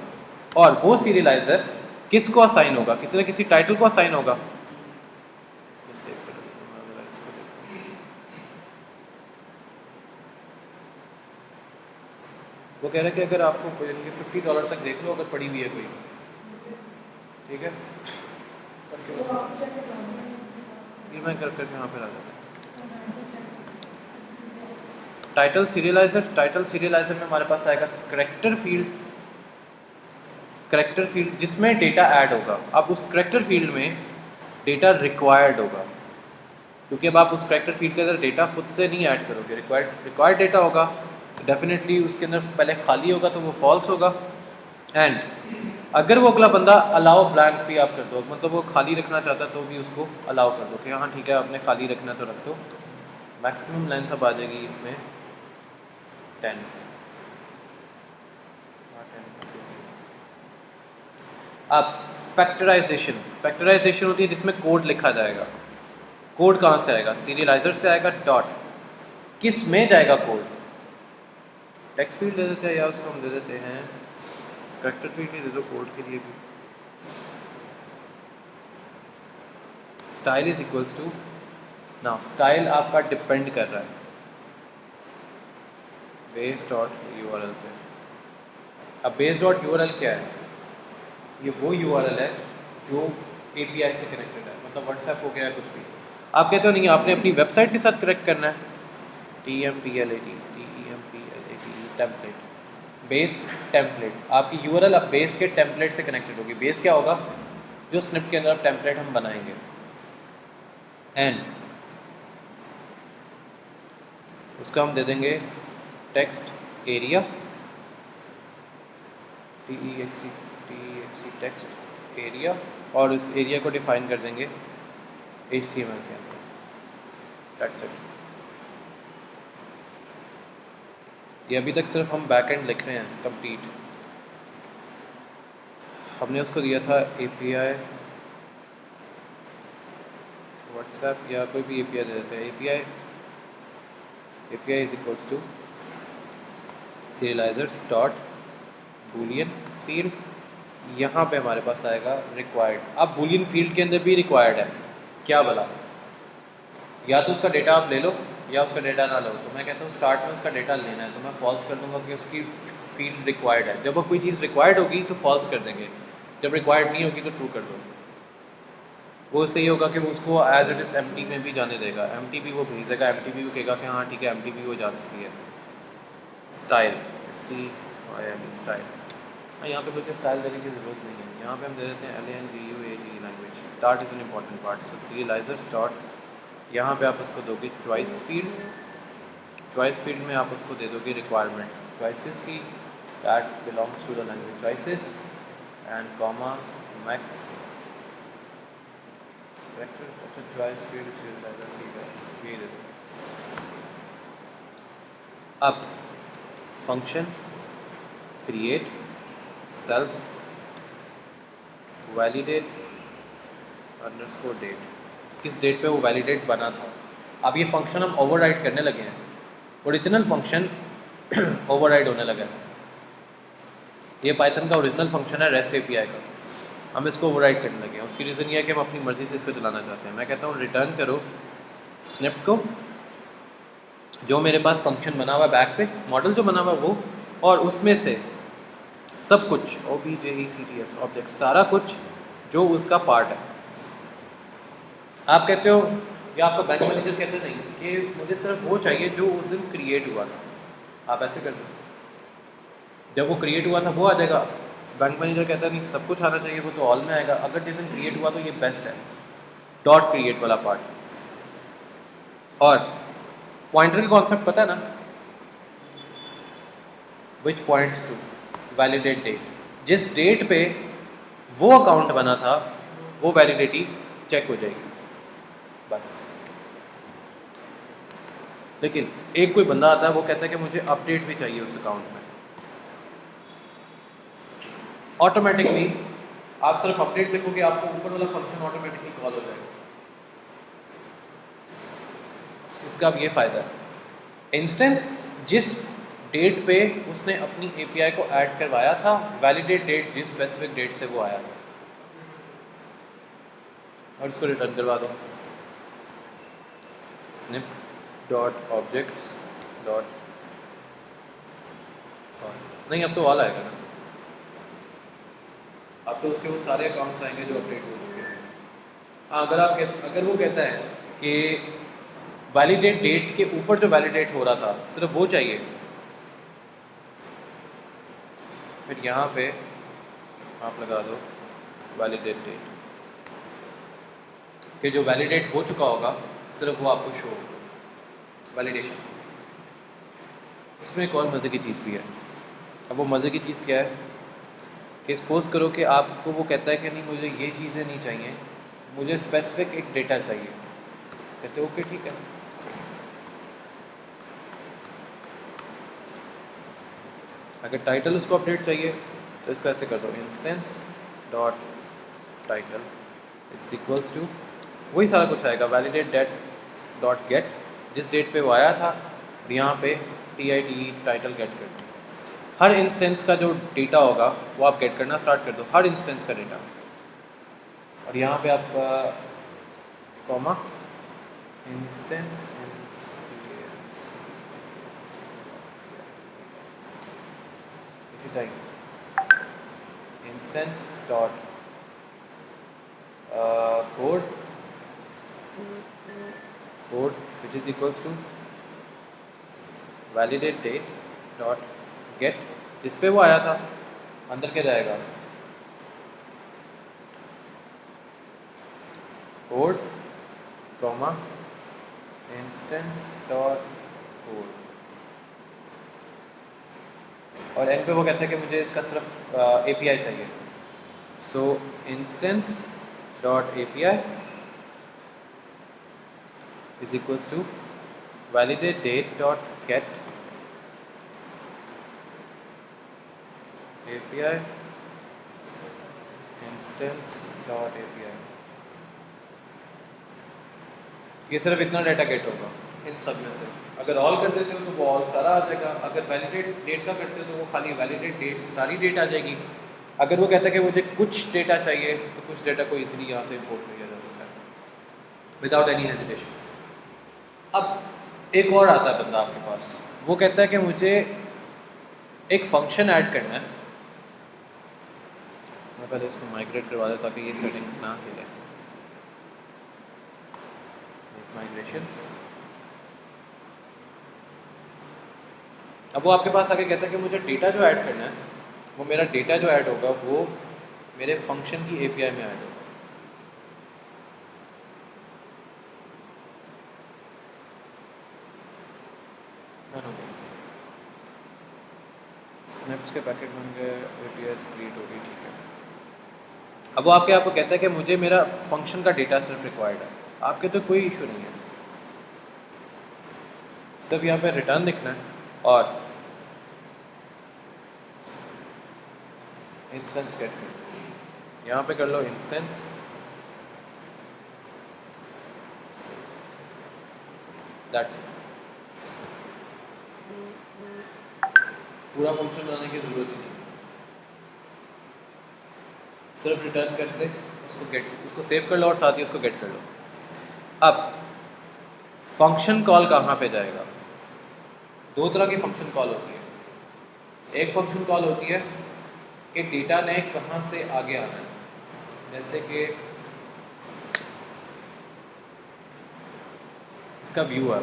और वो सीरियलाइजर किसको असाइन होगा, किसी न किसी टाइटल को असाइन होगा। वो कह रहा है कि अगर आपको $50 तक देख लो, अगर पड़ी हुई है कोई, ठीक है, ये मैं करके यहाँ पर आ जाता हूँ। टाइटल सीरियलाइजर में हमारे पास आएगा करेक्टर फील्ड जिसमें डेटा ऐड होगा। अब उस करेक्टर फील्ड में डेटा रिक्वायर्ड होगा, क्योंकि अब आप उस करेक्टर फील्ड के अंदर डेटा खुद से नहीं ऐड करोगे, रिक्वायर्ड डेटा होगा, डेफिनेटली उसके अंदर पहले खाली होगा तो वो फॉल्स होगा। एंड अगर वो अगला बंदा अलाउ ब्लैंक भी आप कर दो, मतलब वो खाली रखना चाहता है तो भी उसको अलाउ कर दो कि हाँ ठीक है, आपने खाली रखना तो रख दो। मैक्सिमम लेंथ अब आ जाएगी इसमें 10। अब फैक्टराइजेशन होती है जिसमें कोड लिखा जाएगा। कोड कहाँ से आएगा, सीरियलाइजर से आएगा, डॉट किस में जाएगा कोड, टेक्स्ट फील्ड दे देते हैं या उसको हम दे देते हैं कैरेक्टर फील्ड ही दे दो कोड के लिए भी। Style is equals to, now style आपका डिपेंड कर रहा है बेस डॉट URL पे। अब बेस डॉट URL क्या है, ये वो URL है जो API से कनेक्टेड है, मतलब व्हाट्सएप हो गया कुछ भी। आप कहते हो नहीं, आपने अपनी वेबसाइट के साथ कनेक्ट करना है, TMPLAT टेम्पलेट, बेस टेम्पलेट, आपकी URL अब बेस के टेम्पलेट से कनेक्टेड होगी। बेस क्या होगा, जो स्निप्ट के अंदर टेम्पलेट हम बनाएंगे। एंड उसका हम दे देंगे text area, TEXT text, area और इस एरिया को डिफाइन कर देंगे HTML के अंदर। That's it. ये अभी तक सिर्फ हम बैक एंड लिख रहे हैं कंप्लीट। हमने उसको दिया था API व्हाट्सएप या कोई भी API दे देते हैं। API is equals to serializers dot boolean field. यहाँ पे हमारे पास आएगा रिक्वायर्ड। अब बूलियन फील्ड के अंदर भी रिक्वायर्ड है, क्या भला, या तो उसका डेटा आप ले लो या उसका डेटा ना लो। तो मैं कहता हूँ स्टार्ट में उसका डेटा लेना है, तो मैं फॉल्स कर दूंगा कि उसकी फील्ड रिक्वायर्ड है। जब वो कोई चीज़ रिक्वायर्ड होगी तो फॉल्स कर देंगे, जब रिक्वायर्ड नहीं होगी तो ट्रू कर दो। वो सही होगा कि वो उसको एज इट इज़ एम्प्टी में भी जाने देगा, एम्प्टी भी वो भेजेगा, एम्प्टी भी वो कहेगा कि हाँ ठीक है एम्प्टी भी वो जा सकती है। स्टाइल स्टाइल, हाँ यहाँ पे मुझे स्टाइल देने की ज़रूरत नहीं है, यहाँ पे हम दे देते हैं LANGUAGE language. Dart is an important part. So serializers dot, यहाँ पे आप उसको दोगे चॉइस फील्ड, चॉइस फील्ड में आप उसको दे दोगे रिक्वायरमेंट चॉइसेस की, that belongs to the language choices and comma max vector choice field serializer ठीक है, ये दे दो। अब function create self validate underscore date, किस डेट पे वो वैलिडेट बना था। अब ये फंक्शन हम ओवरराइड करने लगे हैं, ओरिजिनल फंक्शन ओवरराइड होने लगा है। ये पाइथन का ओरिजिनल फंक्शन है रेस्ट API का, हम इसको ओवरराइड करने लगे हैं। उसकी रीज़न ये है कि हम अपनी मर्ज़ी से इसको चलाना चाहते हैं। मैं कहता हूँ रिटर्न करो स्निप्ट को, जो मेरे पास फंक्शन बना हुआ है बैक पे, मॉडल जो बना हुआ है वो, और उसमें से सब कुछ OBJECTS ऑब्जेक्ट, सारा कुछ जो उसका पार्ट है। आप कहते हो या आपका बैंक मैनेजर कहते नहीं कि मुझे सिर्फ वो चाहिए जो उस दिन क्रिएट हुआ था, आप ऐसे करते हो, जब वो क्रिएट हुआ था वो आ जाएगा। बैंक मैनेजर कहता है नहीं सब कुछ आना चाहिए, वो तो ऑल में आएगा। अगर जिस दिन क्रिएट हुआ तो ये बेस्ट है, डॉट क्रिएट वाला पार्ट। और पॉइंटर का कॉन्सेप्ट पता है ना, विच पॉइंट्स टू वैलिडेट डेट, जिस डेट पे वो अकाउंट बना था वो वैलिडिटी चेक हो जाएगी बस। लेकिन एक कोई बंदा आता है वो कहता है कि मुझे अपडेट भी चाहिए उस अकाउंट में, ऑटोमेटिकली आप सिर्फ अपडेट लिखोगे आपको ऊपर वाला फंक्शन ऑटोमेटिकली कॉल हो जाएगा। इसका अब ये फ़ायदा है, इंस्टेंस जिस डेट पे उसने अपनी API को ऐड करवाया था, वैलिडेट डेट जिस स्पेसिफिक डेट से वो आया था, और इसको रिटर्न करवा दो snip डॉट ऑब्जेक्ट्स डॉट, नहीं अब तो ऑल आएगा ना, अब तो उसके वो सारे अकाउंट्स आएंगे जो अपडेट हो चुके हैं। हाँ अगर वो कहता है कि वैलिडेट डेट के ऊपर जो वैलिडेट हो रहा था सिर्फ वो चाहिए, फिर यहाँ पे आप लगा दो वैलिडेट डेट, कि जो वैलिडेट हो चुका होगा सिर्फ वो आपको शो होगा वैलिडेशन। इसमें एक और मज़े की चीज़ भी है। अब वो मज़े की चीज़ क्या है कि सपोज करो कि आपको वो कहता है कि नहीं मुझे ये चीज़ें नहीं चाहिए, मुझे स्पेसिफिक एक डेटा चाहिए। कहते ओके ठीक है, अगर टाइटल उसको अपडेट चाहिए तो इसको ऐसे कर दो instance dot title is equals to, वही सारा कुछ आएगा वैलिडेट डेट डॉट गेट, जिस डेट पे वो आया था, और यहाँ पे TITE टाइटल गेट कर दो। हर इंस्टेंस का जो डेटा होगा वो आप गेट करना स्टार्ट कर दो, हर इंस्टेंस का डेटा, और यहाँ पे आप कॉमा इंस्टेंस इसी type instance dot code which is equals to validate date dot get, जिस पे वो आया था अंदर क्या जाएगा code comma instance dot code, और एंड पे वो कहता है कि मुझे इसका सिर्फ API चाहिए। So instance dot API is equals to validate date dot get API instance dot API। ये सिर्फ इतना डाटा गेट होगा इन सब में से। अगर ऑल कर देते हो तो वो ऑल सारा आ जाएगा, अगर वैलिडेट डेट का करते हो तो वो खाली वैलिडेट डेट सारी डेट आ जाएगी। अगर वो कहता है कि मुझे कुछ डेटा चाहिए तो कुछ डेटा को इजीली यहाँ से इंपोर्ट किया जा सकता है विदाउट एनी हेजिटेशन। अब एक और आता है बंदा आपके पास, वो कहता है कि मुझे एक फंक्शन ऐड करना है। मैं पहले इसको माइग्रेट करवा दूँ ताकि ये सेटिंग्स ना हिले। माइग्रेशंस। अब वो आपके पास आके कहता है कि मुझे डेटा जो ऐड करना है, वो मेरा डेटा जो ऐड होगा वो मेरे फंक्शन की एपीआई में ऐड होगा। स्नैप्स के पैकेट बन गए, एपीआई क्रिएट हो गई, ठीक है। अब वो आपको कहता है कि मुझे मेरा फंक्शन का डेटा सिर्फ रिक्वायर्ड है, आपके तो कोई इशू नहीं है, सिर्फ यहाँ पे रिटर्न लिखना है और इंस्टेंस गेट कर, यहाँ पे कर लो इंस्टेंस, दैट्स इट। पूरा फंक्शन बनाने की ज़रूरत ही नहीं, सिर्फ रिटर्न कर दे उसको, गेट उसको सेव कर लो और साथ ही उसको गेट कर लो। अब फंक्शन कॉल कहाँ पे जाएगा? दो तरह की फंक्शन कॉल होती है। एक फंक्शन कॉल होती है कि डेटा ने कहाँ से आगे आना है, जैसे कि इसका व्यू है।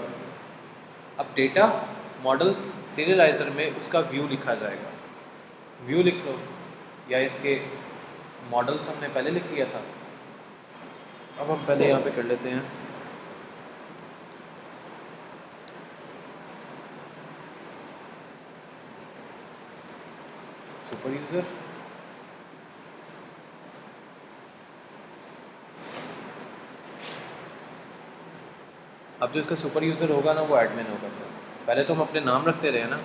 अब डेटा मॉडल सीरियलाइजर में उसका व्यू लिखा जाएगा, व्यू लिख लो, या इसके मॉडल्स हमने पहले लिख लिया था। अब हम पहले यहाँ पे कर लेते हैं सुपर यूज़र। अब जो इसका सुपर यूज़र होगा ना, वो एडमिन होगा सर। पहले तो हम अपने नाम रखते रहे ना,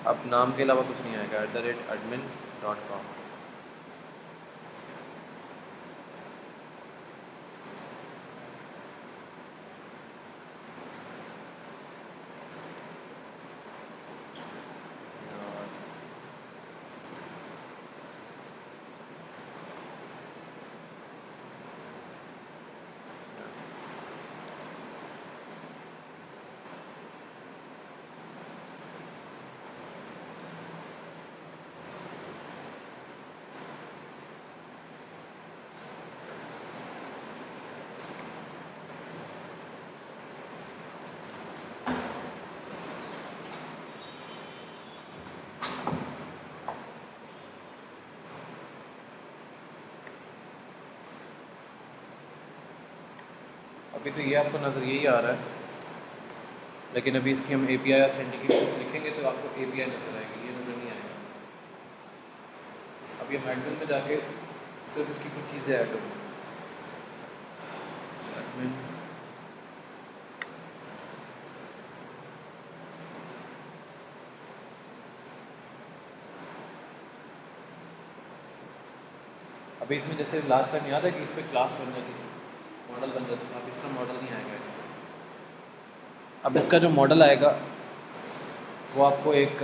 अब नाम के अलावा कुछ नहीं आएगा, @admin.com। अभी तो ये आपको नज़र यही आ रहा है, लेकिन अभी इसकी हम API ऑथेंटिकेशन लिखेंगे तो आपको API नज़र आएगी, ये नज़र नहीं आएगा। अभी हम एडमिन में जाके सिर्फ इसकी कुछ चीज़ें ऐड होंगी। एडमिन अभी इसमें जैसे लास्ट टाइम याद है कि इस पर क्लास बन जाती थी, मॉडल बन जाता था, अब इसका मॉडल नहीं आएगा इसमें। अब इसका जो मॉडल आएगा वो आपको एक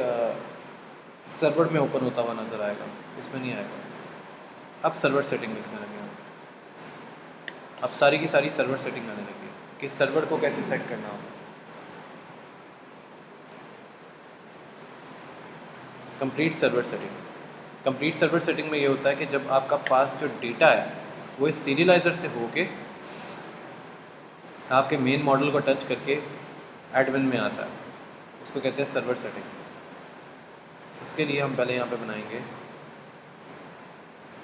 सर्वर में ओपन होता हुआ नज़र आएगा, इसमें नहीं आएगा। अब सर्वर सेटिंग लिखने लगे हम, अब सारी की सारी सर्वर सेटिंग आने लगी कि सर्वर को कैसे सेट करना हो। Complete server setting, complete server setting में ये होता है कि जब आपका पास जो डेटा है वो इस सीरियलाइज़र से होके आपके मेन मॉडल को टच करके एडमिन में आता है, उसको कहते हैं सर्वर सेटिंग। इसके लिए हम पहले यहाँ पे बनाएंगे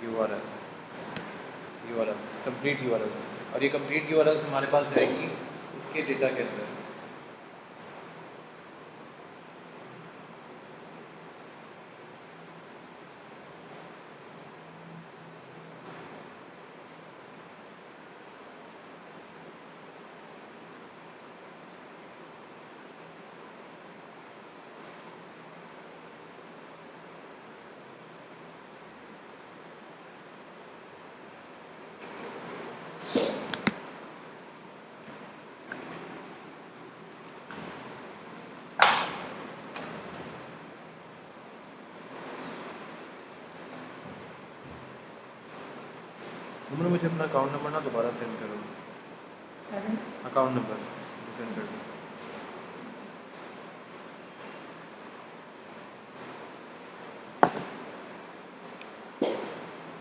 URLs, कंप्लीट URLs, और ये कंप्लीट URLs हमारे पास जाएंगी इसके डेटा के अंदर। उम्र मुझे अपना अकाउंट नंबर ना दोबारा सेंड करो, अकाउंट नंबर सेंड कर दो।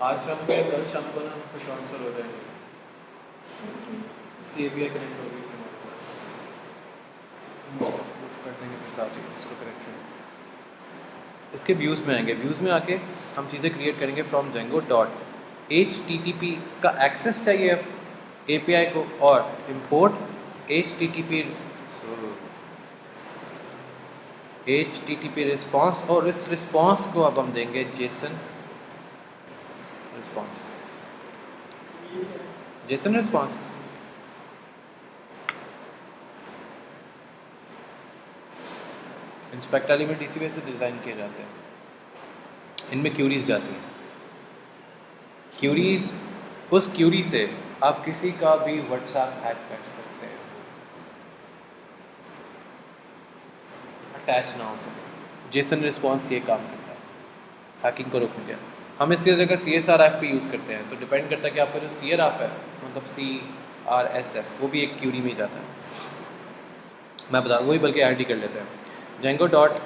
आज शाम को या कल शाम को ना फिर ट्रांसफ़र हो जाएंगे, इसकी API कनेक्ट होगी हमारे साथ, हम उसको कर देंगे फिर साथ ही उसको कनेक्शन। इसके व्यूज़ में आएंगे, व्यूज़ में आके हम चीज़ें क्रिएट करेंगे फ्रॉम जेंगो डॉट HTTP का एक्सेस चाहिए अब API को, और इम्पोर्ट HTTP रिस्पॉन्स, और इस रिस्पॉन्स को अब हम देंगे Jason response. Jason response inspect element इसी वजह से डिज़ाइन किए जाते हैं, इनमें क्यूरीज जाती हैं। क्यूरीज, उस क्यूरी से आप किसी का भी व्हाट्सएप हैक कर सकते हैं, अटैच ना हो सके। जेसन रिस्पॉन्स ये काम करता है, हैकिंग को रोकने के। हम इसके जगह CSRF भी यूज़ करते हैं, तो डिपेंड करता है कि आपका जो CRF है, मतलब CRSF, वो भी एक क्यूरी में ही जाता है। मैं बता वही बल्कि ID कर लेते हैं, जेंगो डॉट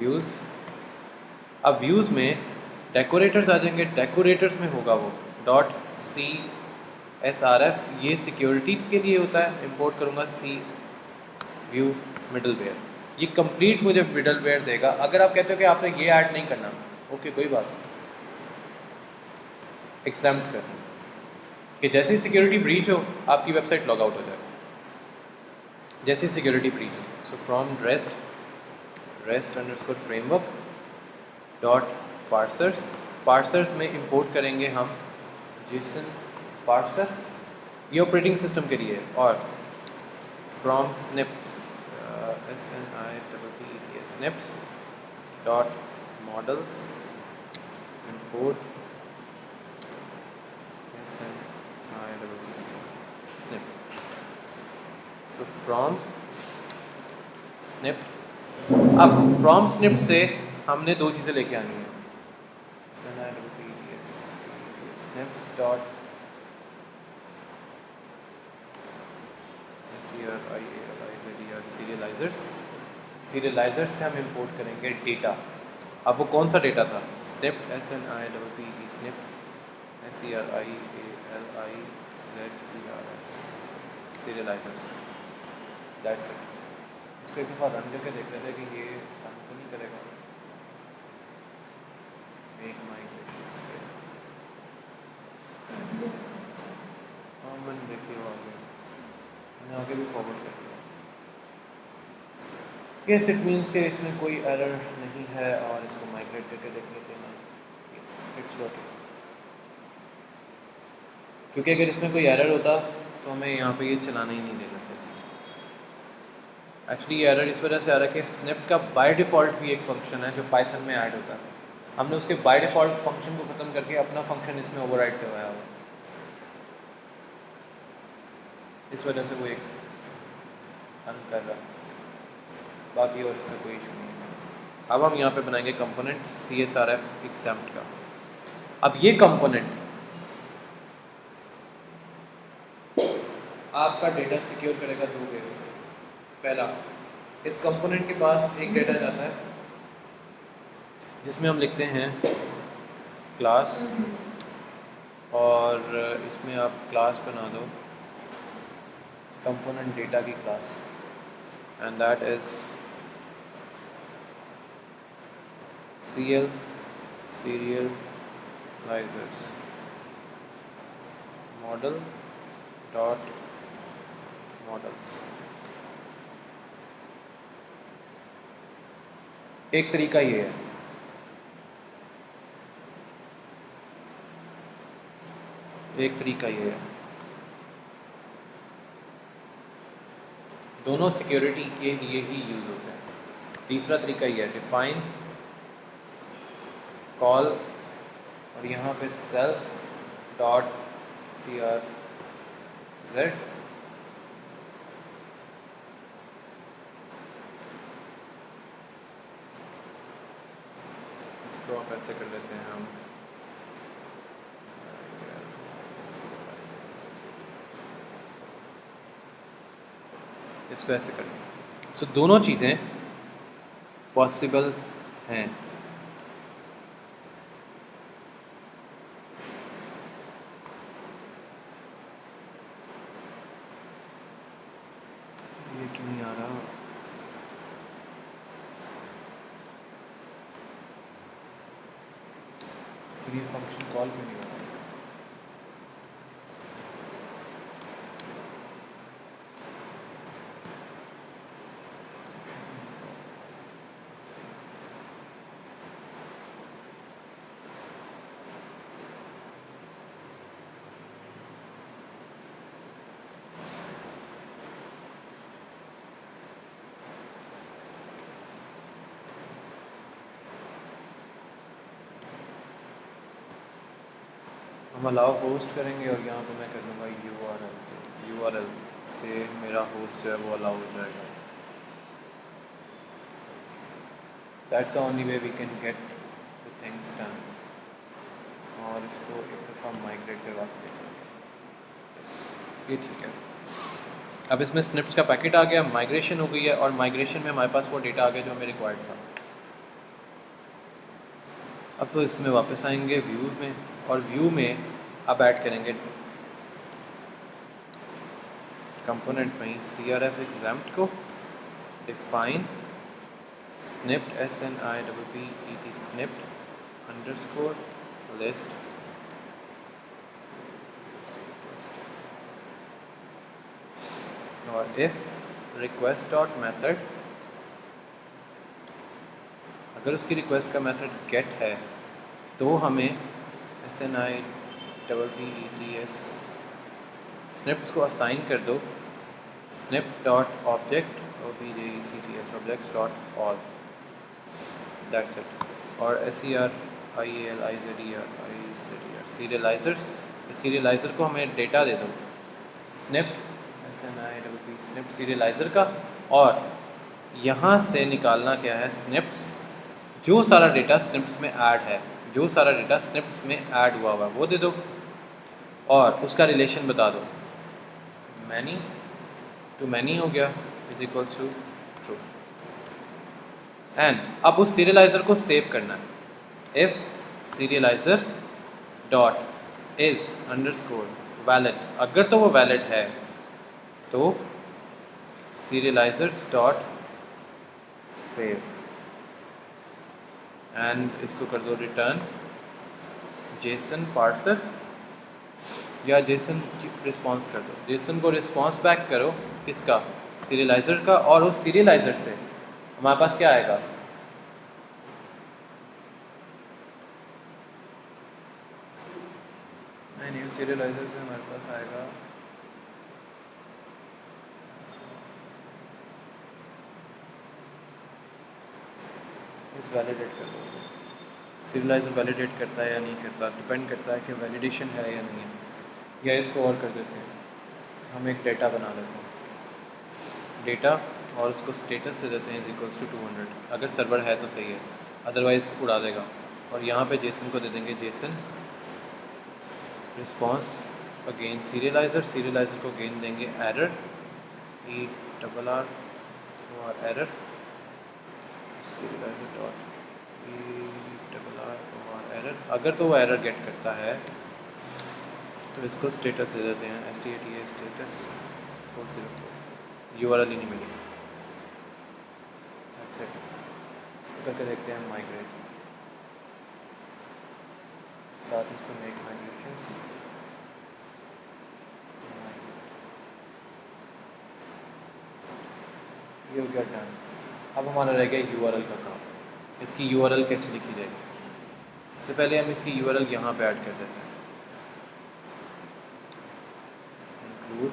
व्यूज़। अब व्यूज़ में डेकोरेटर्स आ जाएंगे, डेकोरेटर्स में होगा वो डॉट CSRF, ये सिक्योरिटी के लिए होता है। इंपोर्ट करूँगा C व्यू मिडलवेयर, ये कंप्लीट मुझे मिडलवेयर देगा। अगर आप कहते हो कि आपने ये ऐड नहीं करना, ओके कोई बात नहीं, एक्सेम्प्ट कर कि जैसे ही सिक्योरिटी ब्रीच हो आपकी वेबसाइट लॉग आउट हो जाए, जैसे ही सिक्योरिटी ब्रीच हो। So from rest underscore framework dot parsers, parsers में इंपोर्ट करेंगे हम जेसन पार्सर, ये ऑपरेटिंग सिस्टम के लिए है। और from snips snips dot models import snip। So from snip, अब फ्रॉम snip से हमने दो चीज़ें लेके आनी है, snips डॉट serializers, सीरियलाइजर्स से हम इंपोर्ट करेंगे डेटा। अब वो कौन सा डेटा था, snip snip serializers, serializers, that's it. इसको एक दफ़ा रन करके देख लेते हैं कि ये काम तो नहीं करेगा। मेक माइग्रेशंस पे मैंने देखिए वो आगे, मैंने आगे भी फॉरवर्ड कर दिया। यस, इट मीन्स कि इसमें कोई एरर नहीं है, और इसको माइग्रेट करके देख लेते हैं। Yes, it's working. क्योंकि अगर इसमें कोई एरर होता तो हमें यहाँ पे ये चलाना ही नहीं देना था इसमें। एक्चुअली ये एरर इस वजह से आ रहा है कि स्निप का बाय डिफ़ॉल्ट भी एक फ़ंक्शन है जो पाइथन में ऐड होता है, हमने उसके बाय डिफ़ॉल्ट फंक्शन को ख़त्म करके अपना फंक्शन इसमें ओवरराइड करवाया हुआ, इस वजह से वो एक रन कर रहा है। बाकी और इसमें कोई इशू नहीं है। अब हम यहाँ पे बनाएंगे कंपोनेंट CSRF एक्सेम्प्ट का। अब ये कंपोनेंट आपका डेटा सिक्योर करेगा दो वेज में। पहला, इस कंपोनेंट के पास एक डेटा जाता है जिसमें हम लिखते हैं क्लास, और इसमें आप क्लास बना दो कंपोनेंट डेटा की class, and that is serializers model dot models। एक तरीका ये है, दोनों सिक्योरिटी के लिए ही यूज़ होते हैं। तीसरा तरीका ये है, डिफाइन कॉल, और यहाँ पे self dot C R Z इसको आप ऐसे कर लेते हैं हम इसको ऐसे कर लें। सो दोनों चीज़ें पॉसिबल हैं। ये क्यों नहीं आ रहा? फिर ये फंक्शन कॉल क्यों नहीं हो रहा? हम अलाउ होस्ट करेंगे और यहाँ पे मैं कर दूँगा URL से मेरा होस्ट जो है वो अलाउ हो जाएगा। That's the only way we can get the things done. और इसको एक दफ़ा माइग्रेट करवा के देखेंगे। ये ठीक है। अब इसमें स्निप्स का पैकेट आ गया, माइग्रेशन हो गई है और माइग्रेशन में हमारे पास वो डेटा आ गया जो हमें रिक्वायर्ड था। अब तो इसमें वापस आएंगे व्यू में और व्यू में अब ऐड करेंगे कंपोनेंट में CRF एग्जाम्प्ट को define snipped SNIPPET snipped underscore list और if request dot method अगर उसकी रिक्वेस्ट का मेथड गेट है तो हमें SNIPPETs स्निप्स को असाइन कर दो snip dot object objects objects dot all that's it और serializers सीरियलाइज़र को हमें डेटा दे दो snip snip सीरियलाइज़र का और यहाँ से निकालना क्या है स्निप्स जो सारा डेटा स्निप्स में ऐड है जो सारा डेटा स्निप्स में ऐड हुआ हुआ वो दे दो और उसका रिलेशन बता दो मैनी टू मैनी हो गया is equals to true. And अब उस सीरियलाइज़र को सेव करना है। If serializer dot is underscore valid अगर तो वो वैलिड है तो सीरियलाइज़र्स डॉट सेव एंड इसको कर दो रिटर्न जेसन पार्सर या जेसन की रिस्पॉन्स कर दो। जेसन को रिस्पॉन्स बैक करो किसका सीरियलाइज़र का और उस सीरियलाइज़र से हमारे पास क्या आएगा नहीं उस सीरियलाइज़र से हमारे पास आएगा इस वैलिडेट कर दो। सीरियलाइज़र वैलिडेट करता है या नहीं करता डिपेंड करता है कि वैलिडेशन है या नहीं है। या इसको और कर देते हैं हम एक डेटा बना लेते हैं डेटा और उसको स्टेटस से देते हैं इज इक्वल्स टू 200 अगर सर्वर है तो सही है अदरवाइज़ उड़ा देगा। और यहाँ पे जेसन को दे देंगे जेसन रिस्पॉन्स अगेन सीरियलाइज़र को गेन देंगे एरर ERR और एरर सीरियलाइज़र डॉट ERR और एरर अगर तो वो एरर गेट करता है तो इसको स्टेटस दे देते हैं STATA स्टेटस 404 URL ही नहीं मिली। अच्छा इसको करके देखते हैं माइग्रेट साथ इसको मेक माइग्रेशंस ये हो गया डन। अब हमारा रह गया URL का काम। इसकी URL कैसे लिखी जाएगी इससे पहले हम इसकी URL यहाँ पे ऐड कर देते हैं इंक्लूड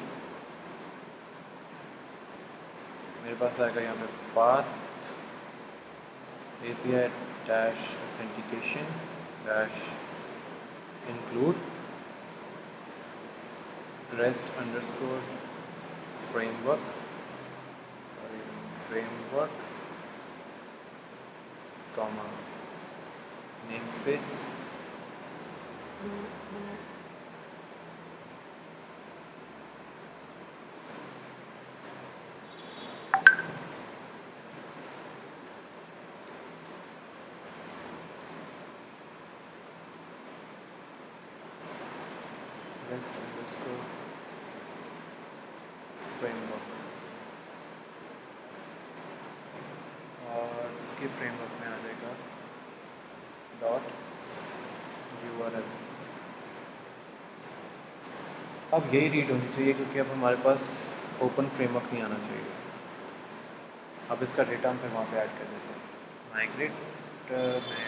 मेरे पास आएगा यहाँ पे path API dash authentication dash include rest underscore framework comma name space rest underscore framework और इसके फ्रेमवर्क में आ जाएगा डॉट URL। अब यही रीड होनी चाहिए क्योंकि अब हमारे पास ओपन फ्रेमवर्क नहीं आना चाहिए। अब इसका डेटा हम फिर वहाँ पे ऐड कर देते हैं। माइग्रेट में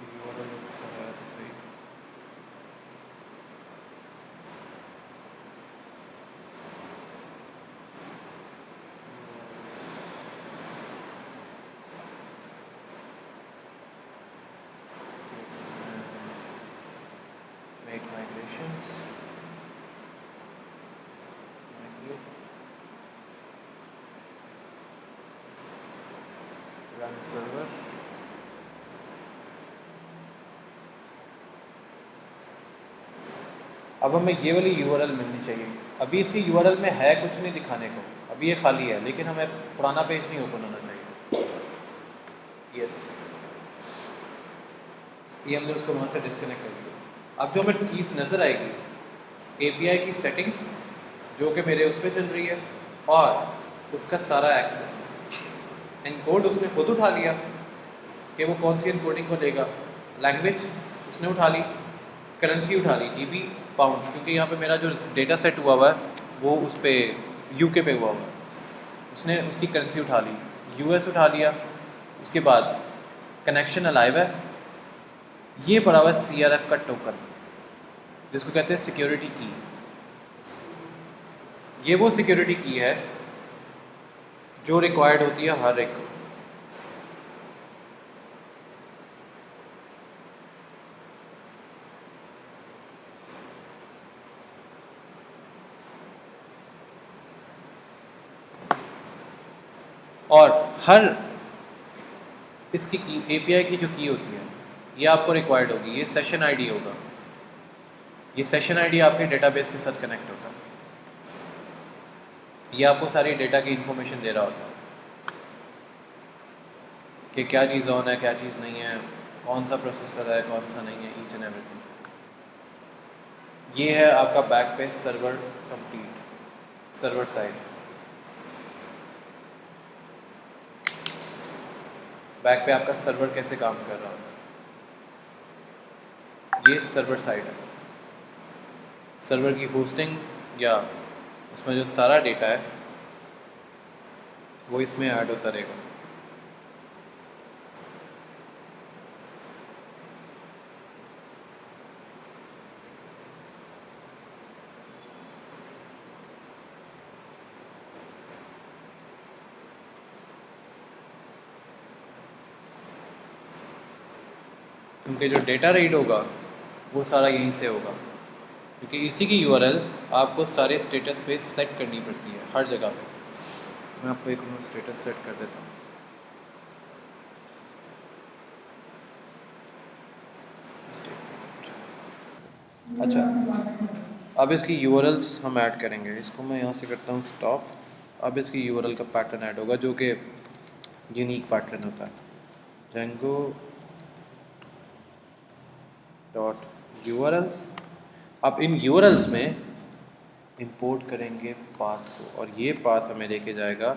URL से आया तो सही। Make migrations, migrate, run server, अब हमें ये वाली URL मिलनी चाहिए। अभी इसकी URL में है कुछ नहीं दिखाने को, अभी ये खाली है, लेकिन हमें पुराना पेज नहीं ओपन होना चाहिए। यस, ये हमने उसको वहाँ से डिस्कनेक्ट कर दिया। अब जो हमें चीज़ नज़र आएगी API की सेटिंग्स जो कि मेरे उस पर चल रही है और उसका सारा एक्सेस। एनकोड उसने खुद उठा लिया कि वो कौन सी एनकोडिंग को लेगा, लैंग्वेज उसने उठा ली, करेंसी उठा ली GB पाउंड, क्योंकि यहाँ पे मेरा जो डेटा सेट हुआ हुआ है वो उस पर UK पे हुआ हुआ है, उसने उसकी करेंसी उठा ली, US उठा लिया। उसके बाद कनेक्शन अलाइव है, ये पड़ा हुआ है CRF का टोकन जिसको कहते हैं सिक्योरिटी की। ये वो सिक्योरिटी की है जो रिक्वायर्ड होती है हर एक को। और हर इसकी की API की जो की होती है ये आपको रिक्वायर्ड होगी। ये सेशन आईडी होगा, ये सेशन आईडी आपके डेटाबेस के साथ कनेक्ट होता है। ये आपको सारी डेटा की इंफॉर्मेशन दे रहा होता है कि क्या चीज़ ऑन है, क्या चीज़ नहीं है, कौन सा प्रोसेसर है, कौन सा नहीं है, ईच एंड एवरीथिंग। ये है आपका back page server complete, server side. Back पे आपका सर्वर कैसे काम कर रहा होता है, ये सर्वर साइड है। सर्वर की होस्टिंग या उसमें जो सारा डेटा है वो इसमें ऐड होता रहेगा। क्योंकि जो डेटा रीड होगा वो सारा यहीं से होगा, क्योंकि इसी की URL आपको सारे स्टेटस पे सेट करनी पड़ती है हर जगह पे। मैं आपको एक स्टेटस सेट कर देता हूँ। अच्छा, अब इसकी URLs हम ऐड करेंगे। इसको मैं यहाँ से करता हूँ स्टॉप। अब इसकी URL का पैटर्न ऐड होगा जो कि यूनिक पैटर्न होता है, Django .urls। अब इन URLs में इंपोर्ट करेंगे पाथ को, और ये पाथ हमें लेके जाएगा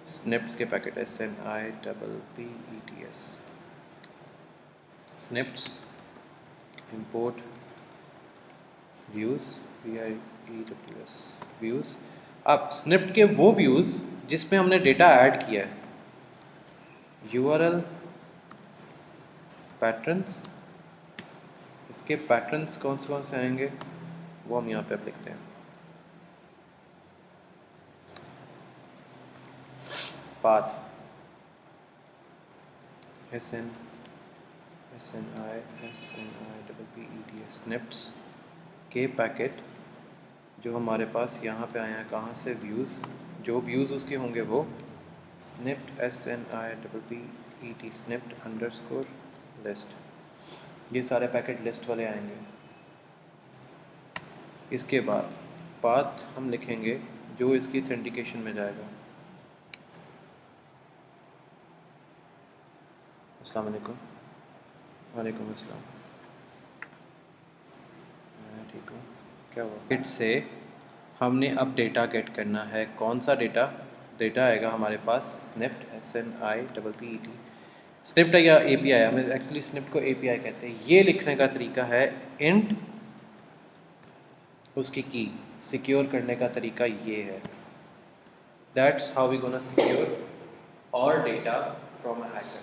स्निप्स के packet SNIPPETS snips import views VIEWS views. अब स्निप्ट के वो व्यूज़ जिसमें हमने डेटा ऐड किया है, URL पैटर्न्स, इसके पैटर्न्स कौन से आएंगे वो हम यहाँ पे लिखते हैं। पाथ SNIPPETS स्निप्स के पैकेट जो हमारे पास यहाँ पे आए हैं, कहाँ से, व्यूज़, जो व्यूज़ उसके होंगे वो snipped SNIPPET snipped underscore list, ये सारे पैकेट लिस्ट वाले आएंगे। इसके बाद पाथ हम लिखेंगे जो इसकी ऑथेंटिकेशन में जाएगा। अस्सलाम वालेकुम। वालेकुम अस्सलाम। मैं ठीक हूँ। क्या हुआ? इट से हमने अब डेटा गेट करना है। कौन सा डेटा? डेटा आएगा हमारे पास स्निप्ड SNIPPET स्निप्ड या API, हमें एक्चुअली स्निप्ड को API कहते हैं। ये लिखने का तरीका है इंट उसकी की सिक्योर करने का तरीका ये है। That's how we gonna secure our data from a hacker.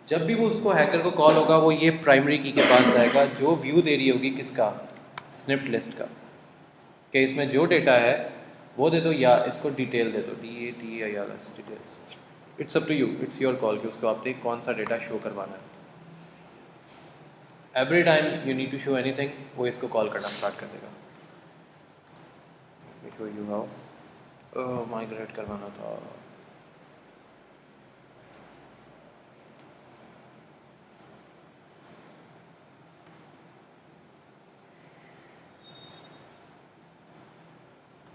जब भी वो उसको हैकर को कॉल होगा वो ये प्राइमरी की के पास जाएगा जो व्यू दे रही होगी किसका, स्निप्ड लिस्ट का, कि इसमें जो डेटा है वो दे दो या इसको डिटेल दे दो, DATA details. It's up to you, it's your call कि उसको आपने कौन सा डेटा शो करवाना है। Every time you need to show anything वो इसको कॉल करना स्टार्ट कर देगा। शो यू हाउ माइग्रेट करवाना था।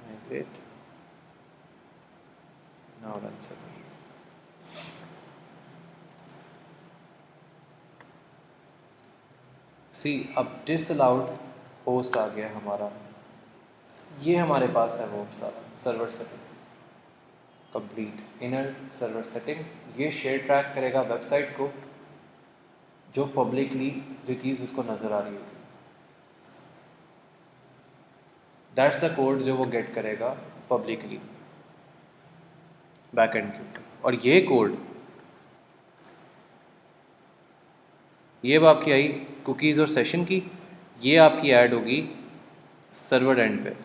Migrate now, that's it। सी अब डिसअलाउड होस्ट आ गया हमारा। ये हमारे पास है वो सारा server setting complete, inner server setting. ये शेयर ट्रैक करेगा वेबसाइट को जो पब्लिकली जो चीज़ इसको नज़र आ रही होगी। दैट्स अ कोड जो वो गेट करेगा पब्लिकली बैकएंड के ऊपर। और ये कोड, ये अब आपकी आई कुकीज़ और सेशन की, ये आपकी ऐड होगी सर्वर एंड पे।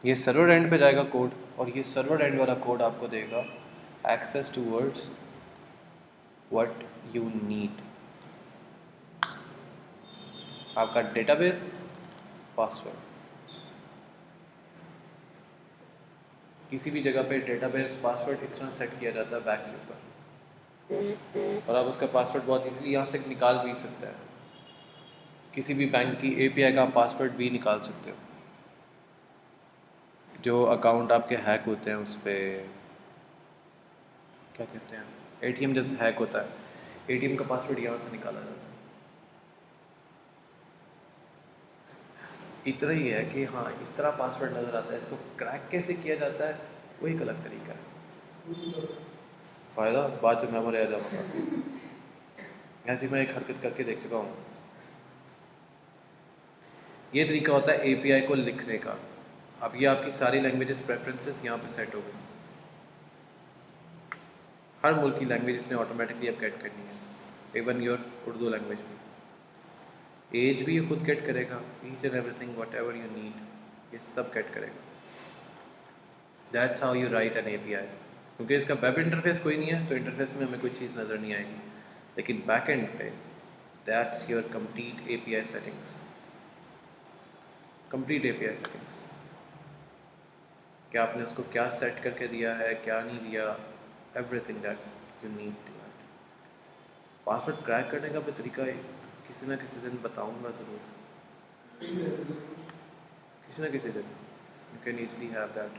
ये सर्वर एंड पे जाएगा कोड और ये सर्वर एंड वाला कोड आपको देगा access towards what you need, आपका डेटाबेस पासवर्ड। किसी भी जगह पे डेटाबेस पासवर्ड इस तरह सेट किया जाता है बैक के ऊपर, और आप उसका पासवर्ड बहुत इजीली यहाँ से निकाल भी सकते हैं। किसी भी बैंक की API का पासवर्ड भी निकाल सकते हो। जो अकाउंट आपके हैक होते हैं उस पर क्या कहते हैं, ATM जब हैक होता है ATM का पासवर्ड यहाँ से निकाला जाता है। इतना ही है कि हाँ इस तरह पासवर्ड नज़र आता है, इसको क्रैक कैसे किया जाता है वो एक अलग तरीका है। फ़ायदा बाद में मेमोरी आ जाऊँगा, ऐसी मैं एक हरकत करके देख चुका हूँ। ये तरीका होता है API को लिखने का। अब ये आपकी सारी लैंग्वेजेस प्रेफरेंसेस यहाँ पे सेट हो गई। हर मुल्क की लैंग्वेज इसने ऑटोमेटिकली अब गेट करनी है, इवन योर उर्दू लैंग्वेज भी। एज भी ये खुद गेट करेगा, each and everything whatever you need ये सब गेट करेगा। That's how you write an API। क्योंकि इसका वेब इंटरफेस कोई नहीं है तो इंटरफेस में हमें कोई चीज़ नज़र नहीं आएगी, लेकिन बैक एंड पे that's your complete API settings, complete API settings. क्या आपने उसको क्या सेट करके दिया है, क्या नहीं दिया, everything that you need to add. Password crack करने का भी तरीका किसी ना किसी दिन बताऊंगा ज़रूर, किसी ना किसी दिन। You can easily have that.